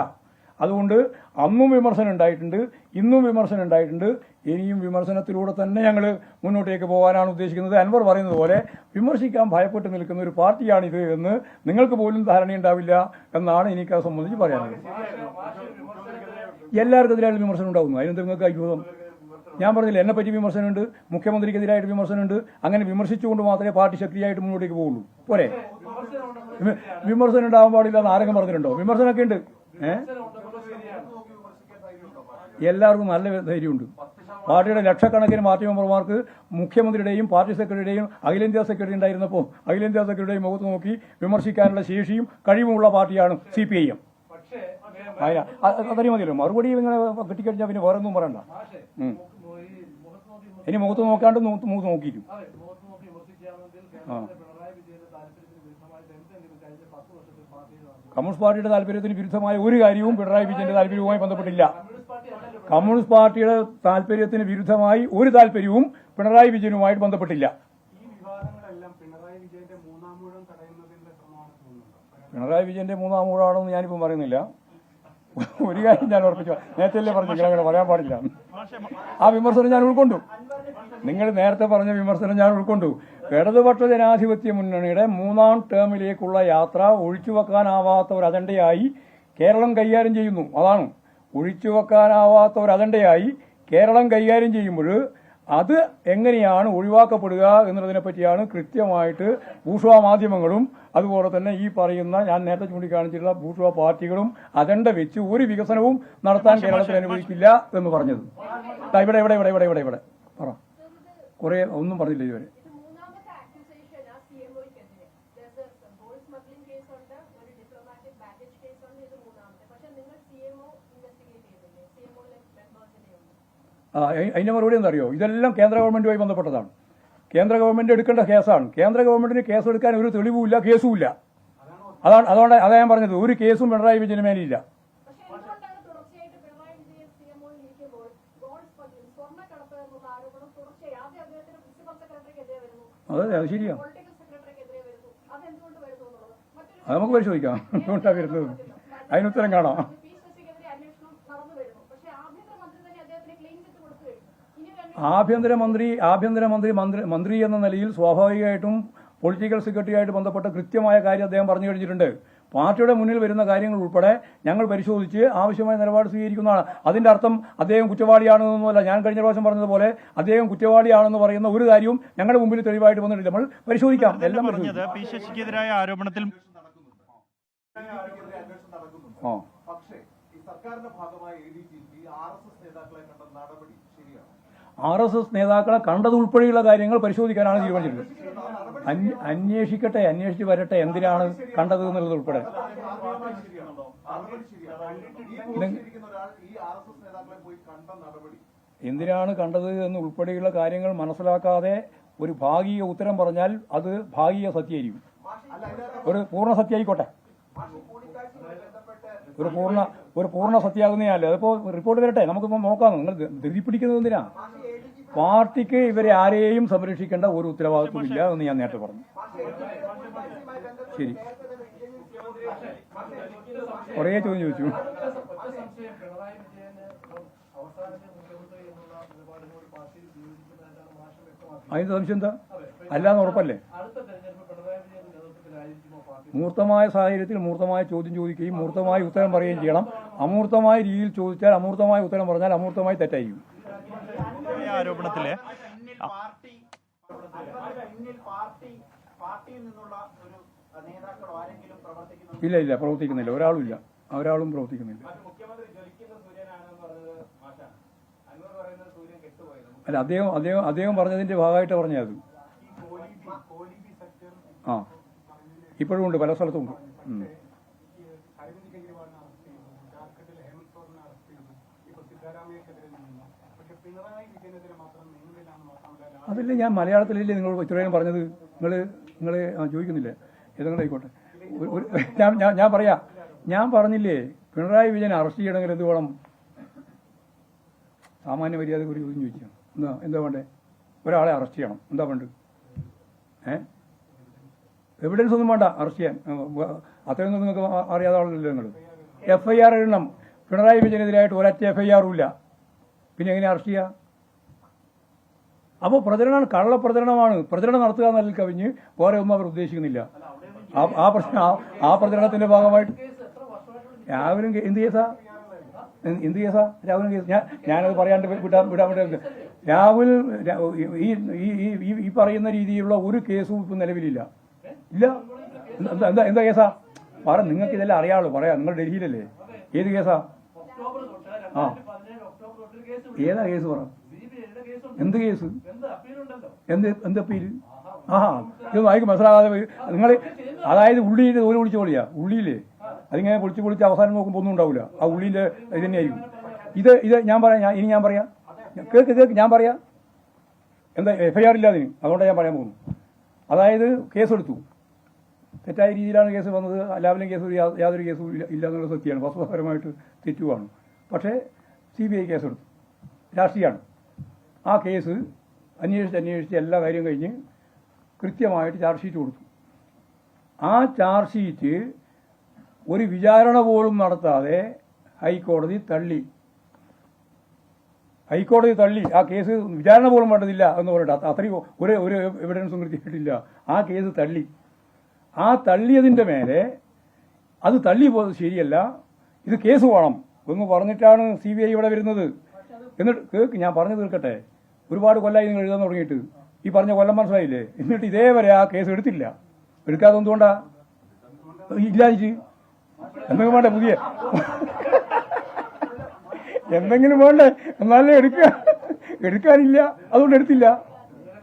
[SPEAKER 1] അതുകൊണ്ട് അന്നും വിമർശനം ഉണ്ടായിട്ടുണ്ട്, ഇന്നും വിമർശനം ഉണ്ടായിട്ടുണ്ട്, ഇനിയും വിമർശനത്തിലൂടെ തന്നെ ഞങ്ങൾ മുന്നോട്ടേക്ക് പോകാനാണ് ഉദ്ദേശിക്കുന്നത്. അൻവർ പറയുന്നത് പോലെ വിമർശിക്കാൻ ഭയപ്പെട്ട് നിൽക്കുന്ന ഒരു പാർട്ടിയാണിത് എന്ന് നിങ്ങൾക്ക് പോലും ധാരണയുണ്ടാവില്ല എന്നാണ് എനിക്കത് സംബന്ധിച്ച് പറയാനുള്ളത്. എല്ലാവർക്കും എതിരായിട്ട് വിമർശനം ഉണ്ടാകുന്നു. അതിനെന്ത് നിങ്ങൾക്ക് അത്ഭുതം? ഞാൻ പറഞ്ഞില്ല, എന്നെ പറ്റി വിമർശനമുണ്ട്, മുഖ്യമന്ത്രിക്കെതിരായിട്ട് വിമർശനമുണ്ട്. അങ്ങനെ വിമർശിച്ചുകൊണ്ട് മാത്രമേ പാർട്ടി ശക്തിയായിട്ട് മുന്നോട്ടേക്ക് പോകുള്ളൂ. പോരെ? വിമർശനം ഉണ്ടാവാൻ പാടില്ല എന്ന് ആരെങ്കിലും പറഞ്ഞിട്ടുണ്ടോ? വിമർശനമൊക്കെ ഉണ്ട്. എല്ലാവർക്കും നല്ല ധൈര്യമുണ്ട്. പാർട്ടിയുടെ ലക്ഷക്കണക്കിന് പാർട്ടി മെമ്പർമാർക്ക് മുഖ്യമന്ത്രിയുടെയും പാർട്ടി സെക്രട്ടറിയുടെയും അഖിലേന്ത്യാ സെക്രട്ടറി ഉണ്ടായിരുന്നപ്പോൾ അഖിലേന്ത്യാ സെക്രട്ടറിയുടെയും മുഖത്ത് നോക്കി വിമർശിക്കാനുള്ള ശേഷിയും കഴിവുമുള്ള പാർട്ടിയാണ് CPIM. അത്രയും മതിയല്ലോ. മറുപടി ഇങ്ങനെ കിട്ടിക്കഴിഞ്ഞാൽ പിന്നെ വേറെ ഒന്നും പറയണ്ട. ഇനി മുഖത്ത് നോക്കാണ്ട് മുഖത്ത് നോക്കിയിട്ടും കമ്മ്യൂണിസ്റ്റ് പാർട്ടിയുടെ താല്പര്യത്തിന് വിരുദ്ധമായ ഒരു കാര്യവും പിണറായി വിജയന്റെ താല്പര്യവുമായി ബന്ധപ്പെട്ടില്ല. കമ്മ്യൂണിസ്റ്റ് പാർട്ടിയുടെ താല്പര്യത്തിന് വിരുദ്ധമായി ഒരു താല്പര്യവും പിണറായി വിജയനുമായിട്ട് ബന്ധപ്പെട്ടില്ല.
[SPEAKER 5] ഈ വിവാദങ്ങളെല്ലാം പിണറായി വിജയന്റെ മൂന്നാം
[SPEAKER 1] പിണറായി വിജയന്റെ മൂന്നാം ഊഴാണെന്ന് ഞാനിപ്പം പറയുന്നില്ല. ഒരു കാര്യം ഞാൻ ഉറപ്പിച്ചു, നേരത്തെ പറഞ്ഞു നിങ്ങളങ്ങനെ പറയാൻ പാടില്ല. ആ വിമർശനം ഞാൻ ഉൾക്കൊണ്ടു. നിങ്ങൾ നേരത്തെ പറഞ്ഞ വിമർശനം ഞാൻ ഉൾക്കൊണ്ടു. ഇടതുപക്ഷ ജനാധിപത്യ മുന്നണിയുടെ മൂന്നാം ടേമിലേക്കുള്ള യാത്ര ഒഴിച്ചുവെക്കാനാവാത്ത ഒരു അജണ്ടയായി കേരളം കൈകാര്യം ചെയ്യുന്നു. അതാണ് ഒഴിച്ചുവെക്കാനാവാത്ത ഒരു അജണ്ടയായി കേരളം കൈകാര്യം ചെയ്യുമ്പോൾ അത് എങ്ങനെയാണ് ഒഴിവാക്കപ്പെടുക എന്നതിനെ പറ്റിയാണ് കൃത്യമായിട്ട് ബൂർഷ്വാ മാധ്യമങ്ങളും അതുപോലെ തന്നെ ഈ പറയുന്ന ഞാൻ നേരത്തെ ചൂണ്ടിക്കാണിച്ചിട്ടുള്ള ബൂർഷ്വാ പാർട്ടികളും അജണ്ട വെച്ച് ഒരു വികസനവും നടത്താൻ കേരളത്തിൽ അനുവദിക്കില്ല എന്ന് പറഞ്ഞത്. ഇവിടെ ഇവിടെ ഇവിടെ ഇവിടെ ഇവിടെ ഇവിടെ പറ, കുറെ ഒന്നും പറഞ്ഞില്ല ഇതുവരെ. അതിന്റെ മറുപടി എന്താ അറിയോ? ഇതെല്ലാം കേന്ദ്ര ഗവൺമെന്റുമായി ബന്ധപ്പെട്ടതാണ്. കേന്ദ്ര ഗവൺമെന്റ് എടുക്കേണ്ട കേസാണ്. കേന്ദ്ര ഗവൺമെന്റിന് കേസെടുക്കാൻ ഒരു തെളിവുമില്ല, കേസുമില്ല. അതുകൊണ്ട് അതാ ഞാൻ പറഞ്ഞത്, ഒരു കേസും പിണറായി വിജയന് മേലില്ല. അതെ, അത് ശരിയാ. അത് നമുക്ക് പരിശോധിക്കാം എന്തുകൊണ്ടാണ് വരുന്നത്, അതിനുത്തരം കാണാം. ആഭ്യന്തരമന്ത്രി എന്ന നിലയിൽ സ്വാഭാവികമായിട്ടും പൊളിറ്റിക്കൽ സെക്രട്ടറിയായിട്ട് ബന്ധപ്പെട്ട കൃത്യമായ കാര്യം അദ്ദേഹം പറഞ്ഞു കഴിഞ്ഞിട്ടുണ്ട്. പാർട്ടിയുടെ മുന്നിൽ വരുന്ന കാര്യങ്ങൾ ഉൾപ്പെടെ ഞങ്ങൾ പരിശോധിച്ച് ആവശ്യമായ നിലപാട് സ്വീകരിക്കുന്നതാണ്. അതിന്റെ അർത്ഥം അദ്ദേഹം കുറ്റവാളിയാണെന്നൊന്നുമല്ല. ഞാൻ കഴിഞ്ഞ പ്രാവശ്യം പറഞ്ഞതുപോലെ അദ്ദേഹം കുറ്റവാളിയാണെന്ന് പറയുന്ന ഒരു കാര്യവും ഞങ്ങളുടെ മുമ്പിൽ തെളിവായിട്ട് വന്നിട്ടില്ല. നമ്മൾ പരിശോധിക്കാം. എല്ലാം
[SPEAKER 2] പറഞ്ഞത് പി ശശിക്കെതിരായ ആരോപണത്തിൽ
[SPEAKER 3] പക്ഷേ ഈ സർക്കാരിന്റെ ഭാഗമായ ADGP RSS നേതാക്കളെ കണ്ട നടപടി ശരിയാണ്.
[SPEAKER 1] RSS നേതാക്കളെ കണ്ടതുൾപ്പെടെയുള്ള കാര്യങ്ങൾ പരിശോധിക്കാനാണ് തീരുമാനിച്ചിട്ടുള്ളത്. അന്വേഷിച്ച് വരട്ടെ എന്തിനാണ് കണ്ടത് എന്നുള്ളത് ഉൾപ്പെടെ. എന്തിനാണ് കണ്ടത് എന്ന് ഉൾപ്പെടെയുള്ള കാര്യങ്ങൾ മനസ്സിലാക്കാതെ ഒരു ഭാഗിക ഉത്തരം പറഞ്ഞാൽ അത് ഭാഗിക സത്യമായിരിക്കും. ഒരു പൂർണ്ണ സത്യമായിക്കോട്ടെ, ഒരു പൂർണ്ണ സത്യമാകുന്നതല്ലേ. അതിപ്പോ റിപ്പോർട്ട് വരട്ടെ, നമുക്കിപ്പോൾ നോക്കാം. നിങ്ങൾ ധൃതി പിടിക്കുന്നത് എന്തിനാ? പാർട്ടിക്ക് ഇവരെ ആരെയും സംരക്ഷിക്കേണ്ട ഒരു ഉത്തരവാദിത്വമില്ല എന്ന് ഞാൻ നേരത്തെ പറഞ്ഞു. ശരി, കുറേ ചോദ്യം ചോദിച്ചു. അതിന് സംശയം എന്താ? അല്ലാന്ന് ഉറപ്പല്ലേ? മൂർത്തമായ സാഹചര്യത്തിൽ മൂർത്തമായ ചോദ്യം ചോദിക്കുകയും മൂർത്തമായ ഉത്തരം പറയുകയും ചെയ്യണം. അമൂർത്തമായ രീതിയിൽ ചോദിച്ചാൽ അമൂർത്തമായ ഉത്തരം പറഞ്ഞാൽ അമൂർത്തമായി തെറ്റായിരിക്കും.
[SPEAKER 2] ആരോപണത്തില്
[SPEAKER 1] ഇല്ല, പ്രവർത്തിക്കുന്നില്ല. ഒരാളും പ്രവർത്തിക്കുന്നില്ല. അല്ല, അദ്ദേഹം പറഞ്ഞതിന്റെ ഭാഗമായിട്ട് പറഞ്ഞത്. ആ, ഇപ്പോഴും ഉണ്ട്, പല സ്ഥലത്തും ഉണ്ട്. അതല്ലേ ഞാൻ മലയാളത്തിലല്ലേ നിങ്ങൾ ഇത്രയും പറഞ്ഞത്. നിങ്ങൾ ചോദിക്കുന്നില്ലേ? ഏതെങ്കിലും ആയിക്കോട്ടെ. ഞാൻ പറഞ്ഞില്ലേ, പിണറായി വിജയൻ അറസ്റ്റ് ചെയ്യണമെങ്കിൽ എന്ത് വേണം? സാമാന്യ മര്യാദ ഒരു ചോദ്യം ചോദിക്കാം. എന്താ വേണ്ടേ? ഒരാളെ അറസ്റ്റ് ചെയ്യണം, എന്താ വേണ്ടത്? എവിഡൻസ് ഒന്നും വേണ്ട അറസ്റ്റ് ചെയ്യാൻ. അത്രയൊന്നും നിങ്ങൾക്ക് അറിയാതെ ആളല്ലോ നിങ്ങൾ. FIR എഴുതണം. പിണറായി വിജയനെതിരായിട്ട് ഒരൊറ്റ FIR ഇല്ല. പിന്നെ എങ്ങനെ അറസ്റ്റ് ചെയ്യുക? അപ്പോൾ പ്രചരണമാണ്, കള്ളപ്രചരണമാണ്. പ്രചരണം നടത്തുക എന്നതിൽ കവിഞ്ഞ് വേറെ ഒന്നും അവർ ഉദ്ദേശിക്കുന്നില്ല. ആ പ്രചരണത്തിന്റെ ഭാഗമായിട്ട് രാഹുലും എന്ത് കേസാ രാഹുലും കേസ്? ഞാനത് പറയാണ്ട് വിടാൻ രാഹുൽ ഈ പറയുന്ന രീതിയിലുള്ള ഒരു കേസും ഇപ്പം നിലവിലില്ല. എന്താ കേസാ? നിങ്ങൾക്ക് ഇതെല്ലാം അറിയാമല്ലോ, പറയാം. നിങ്ങൾ ഡൽഹിയിലല്ലേ? ഏത് കേസാ? ആ, ഏതാ കേസ്? പറ. എന്ത് കേസ്? എന്ത് അപ്പീല്? ഇതൊന്നും ആയിരിക്കും മനസ്സിലാകാതെ നിങ്ങൾ. അതായത് ഉള്ളിയിൽ തോല് പൊളിച്ചോളിയാ. ഉള്ളിയില്ലേ അതിങ്ങനെ പൊളിച്ച് അവസാനം നോക്കുമ്പോൾ ഒന്നും ഉണ്ടാവില്ല. ആ ഉള്ളിന്റെ ഇത് തന്നെയായിരിക്കും. ഇത് ഞാൻ പറയാം. ഇനി ഞാൻ പറയാം. കേൾക്ക് ഞാൻ പറയാം. എന്താ FIR ഇല്ല അതിന്? അതുകൊണ്ടാണ് ഞാൻ പറയാൻ പോകുന്നു. അതായത് കേസെടുത്തു, തെറ്റായ രീതിയിലാണ് കേസ് വന്നത്. എല്ലാവരും കേസ് യാതൊരു കേസും ഇല്ല എന്നുള്ള സത്യമാണ്. വസ്തുതാപരമായിട്ട് തെറ്റുവാണ്. പക്ഷേ CBI കേസെടുത്തു, രാഷ്ട്രീയമാണ്. ആ കേസ് അന്വേഷിച്ച് എല്ലാ കാര്യം കഴിഞ്ഞ് കൃത്യമായിട്ട് ചാർജ് ഷീറ്റ് കൊടുത്തു. ആ ചാർജ് ഷീറ്റ് ഒരു വിചാരണ പോലും നടത്താതെ ഹൈക്കോടതി തള്ളി ആ കേസ് വിചാരണ പോലും വേണ്ടതില്ല എന്ന് പറഞ്ഞിട്ട് അത്രയും ഒരു എവിഡൻസും കിട്ടിയിട്ടില്ല. ആ കേസ് തള്ളി. ആ തള്ളിയതിൻ്റെ മേലെ അത് തള്ളിപ്പോയത് ശരിയല്ല, ഇത് കേസ് വേണം എന്ന് പറഞ്ഞിട്ടാണ് CBI ഇവിടെ വരുന്നത്. എന്നിട്ട് കേൾക്ക്, ഞാൻ പറഞ്ഞു തീർക്കട്ടെ. ഒരുപാട് കൊല്ലമായി നിങ്ങൾ എഴുതാൻ തുടങ്ങിയിട്ട്. ഈ പറഞ്ഞ കൊല്ലം മനസ്സിലായില്ലേ? എന്നിട്ട് ഇതേവരെ ആ കേസ് എടുക്കാതെ എന്തുകൊണ്ടാ? ഇല്ലാതിച്ച് എന്തെങ്കിലും വേണ്ടേ പുതിയ എന്തെങ്കിലും വേണ്ടേ? എന്നാലേ എടുക്കാനില്ല, അതുകൊണ്ട് എടുത്തില്ല.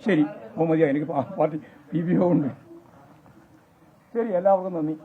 [SPEAKER 1] ശരി, മതിയാ, എനിക്ക് പാർട്ടി PBO ഉണ്ട്. ശരി, എല്ലാവർക്കും നന്ദി.